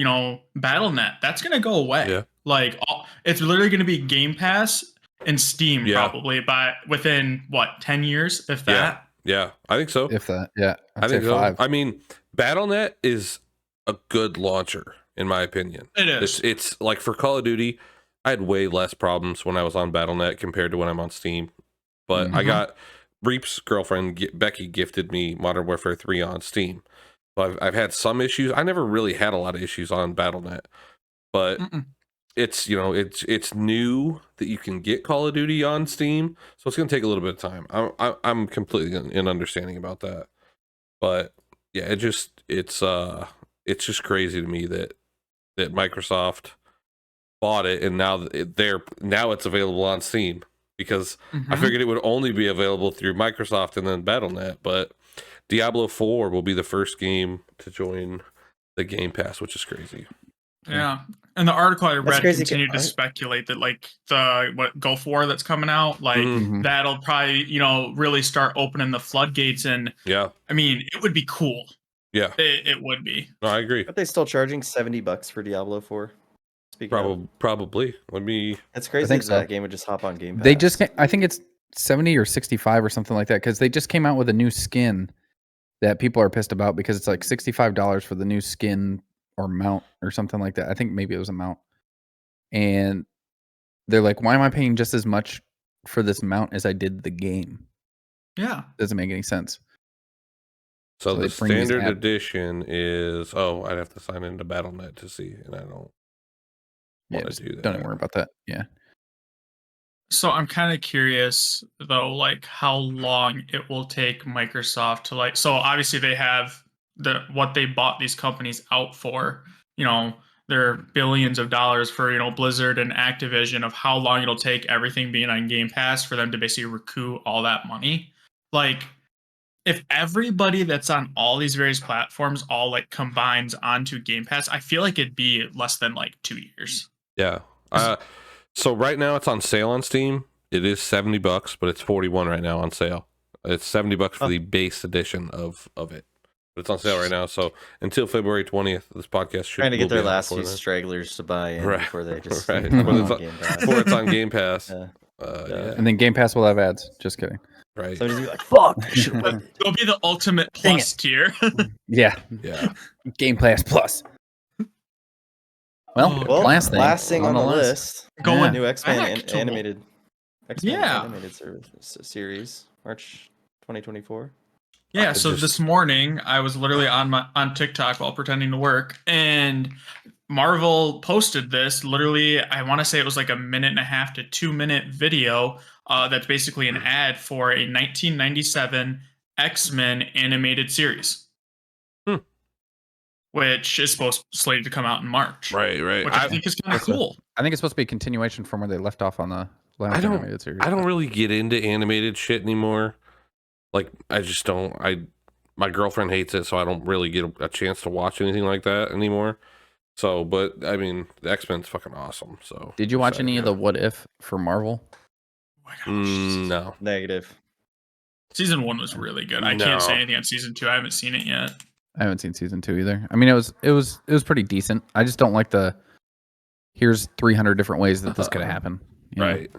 BattleNet, that's going to go away. Yeah. Like, it's literally going to be Game Pass and Steam Yeah. probably within, 10 years, if that? Yeah, I think so. If that, yeah. I think say so. 5. I mean, BattleNet is a good launcher. in my opinion. It is. It's like for Call of Duty, I had way less problems when I was on Battle.net compared to when I'm on Steam. But I got Reap's girlfriend, Becky, gifted me Modern Warfare 3 on Steam. But I've had some issues. I never really had a lot of issues on Battle.net. But it's, it's new that you can get Call of Duty on Steam. So it's going to take a little bit of time. I'm completely in understanding about that. But yeah, it's just crazy to me that Microsoft bought it and now it's available on Steam, because I figured it would only be available through Microsoft and then Battle.net, but Diablo 4 will be the first game to join the Game Pass, which is crazy. Yeah. And the article I read crazy. continued to speculate that like the Gulf War that's coming out, like that'll probably, really start opening the floodgates. And yeah, I mean, it would be cool. Yeah, it would be. No, I agree. But they still charging $70 for Diablo 4. Probably. Let me. It's crazy that game would just hop on Game Pass. They just I think it's 70 or 65 or something like that, because they just came out with a new skin that people are pissed about because it's like $65 for the new skin or mount or something like that. I think maybe it was a mount. And they're like, why am I paying just as much for this mount as I did the game? Yeah. Doesn't make any sense. So the standard edition is, I'd have to sign into Battle.net to see, and I don't want to do that. Don't even worry about that. Yeah. So I'm kind of curious though, like how long it will take Microsoft to so obviously they have what they bought these companies out for, they're billions of dollars for, Blizzard and Activision, of how long it'll take everything being on Game Pass for them to basically recoup all that money. Like, if everybody that's on all these various platforms all combines onto Game Pass, I feel like it'd be less than 2 years. Yeah. So right now it's on sale on Steam. It is $70, but it's $41 right now on sale. It's $70 for the base edition of it. But it's on sale right now. So until February 20th, this podcast should trying to get their last few stragglers to buy in before they just before it's on Game Pass. And then Game Pass will have ads. Just kidding. Right. So you're like, fuck. It'll be the ultimate plus tier. Yeah. Game Pass Plus. Well, last thing on the list. New X-Men animated series, March 2024. Yeah, so this morning I was literally on TikTok while pretending to work, and Marvel posted this. Literally, I want to say it was like a 1.5 to 2 minute video that's basically an ad for a 1997 X-Men animated series, which is slated to come out in March. Right. Which I think is kind of cool. I think it's supposed to be a continuation from where they left off on the last animated series. I don't really get into animated shit anymore. Like, I just don't. My girlfriend hates it, so I don't really get a chance to watch anything like that anymore. So, but I mean, the X-Men's fucking awesome. So, did you watch any of the What If for Marvel? Oh my gosh. No. Negative. Season 1 was really good. I can't say anything on season 2. I haven't seen it yet. I haven't seen season 2 either. I mean, it was pretty decent. I just don't like here's 300 different ways that this could happen. Right.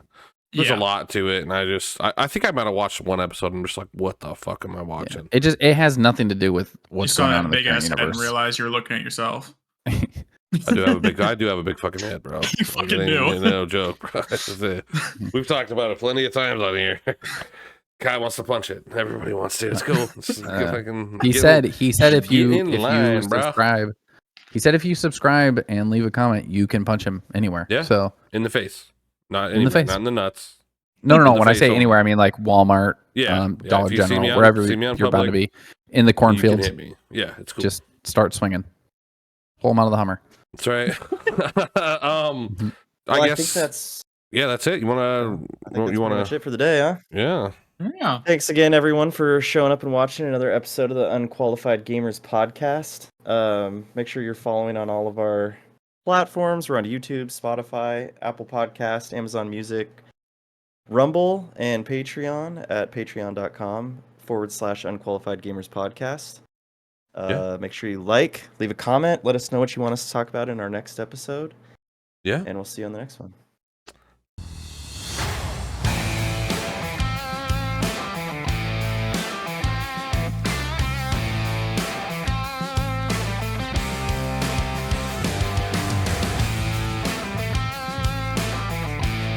There's a lot to it, and I think I might have watched one episode and I'm just like, what the fuck am I watching? Yeah. It has nothing to do with what's going on in the big ass universe. head and realize you're looking at yourself. I do have a big fucking head, bro. You fucking do. No joke, bro. We've talked about it plenty of times on here. Guy wants to punch it. Everybody wants to. It's cool. He said if you subscribe, he said if you subscribe and leave a comment, you can punch him anywhere. Yeah. So in the face, not in the face, not in the nuts. No. When I say anywhere, I mean like Walmart, Dollar General, wherever you're bound to be. In the cornfields. Hit me. Yeah, it's cool. Just start swinging. Pull him out of the Hummer. That's right. I guess that's it. You want to it for the day, huh? Yeah. Thanks again, everyone, for showing up and watching another episode of the Unqualified Gamers podcast. Make sure you're following on all of our platforms. We're on YouTube, Spotify, Apple Podcast, Amazon Music, Rumble, and Patreon at patreon.com/Unqualified Gamers podcast. Make sure you leave a comment, let us know what you want us to talk about in our next episode. Yeah. And we'll see you on the next one.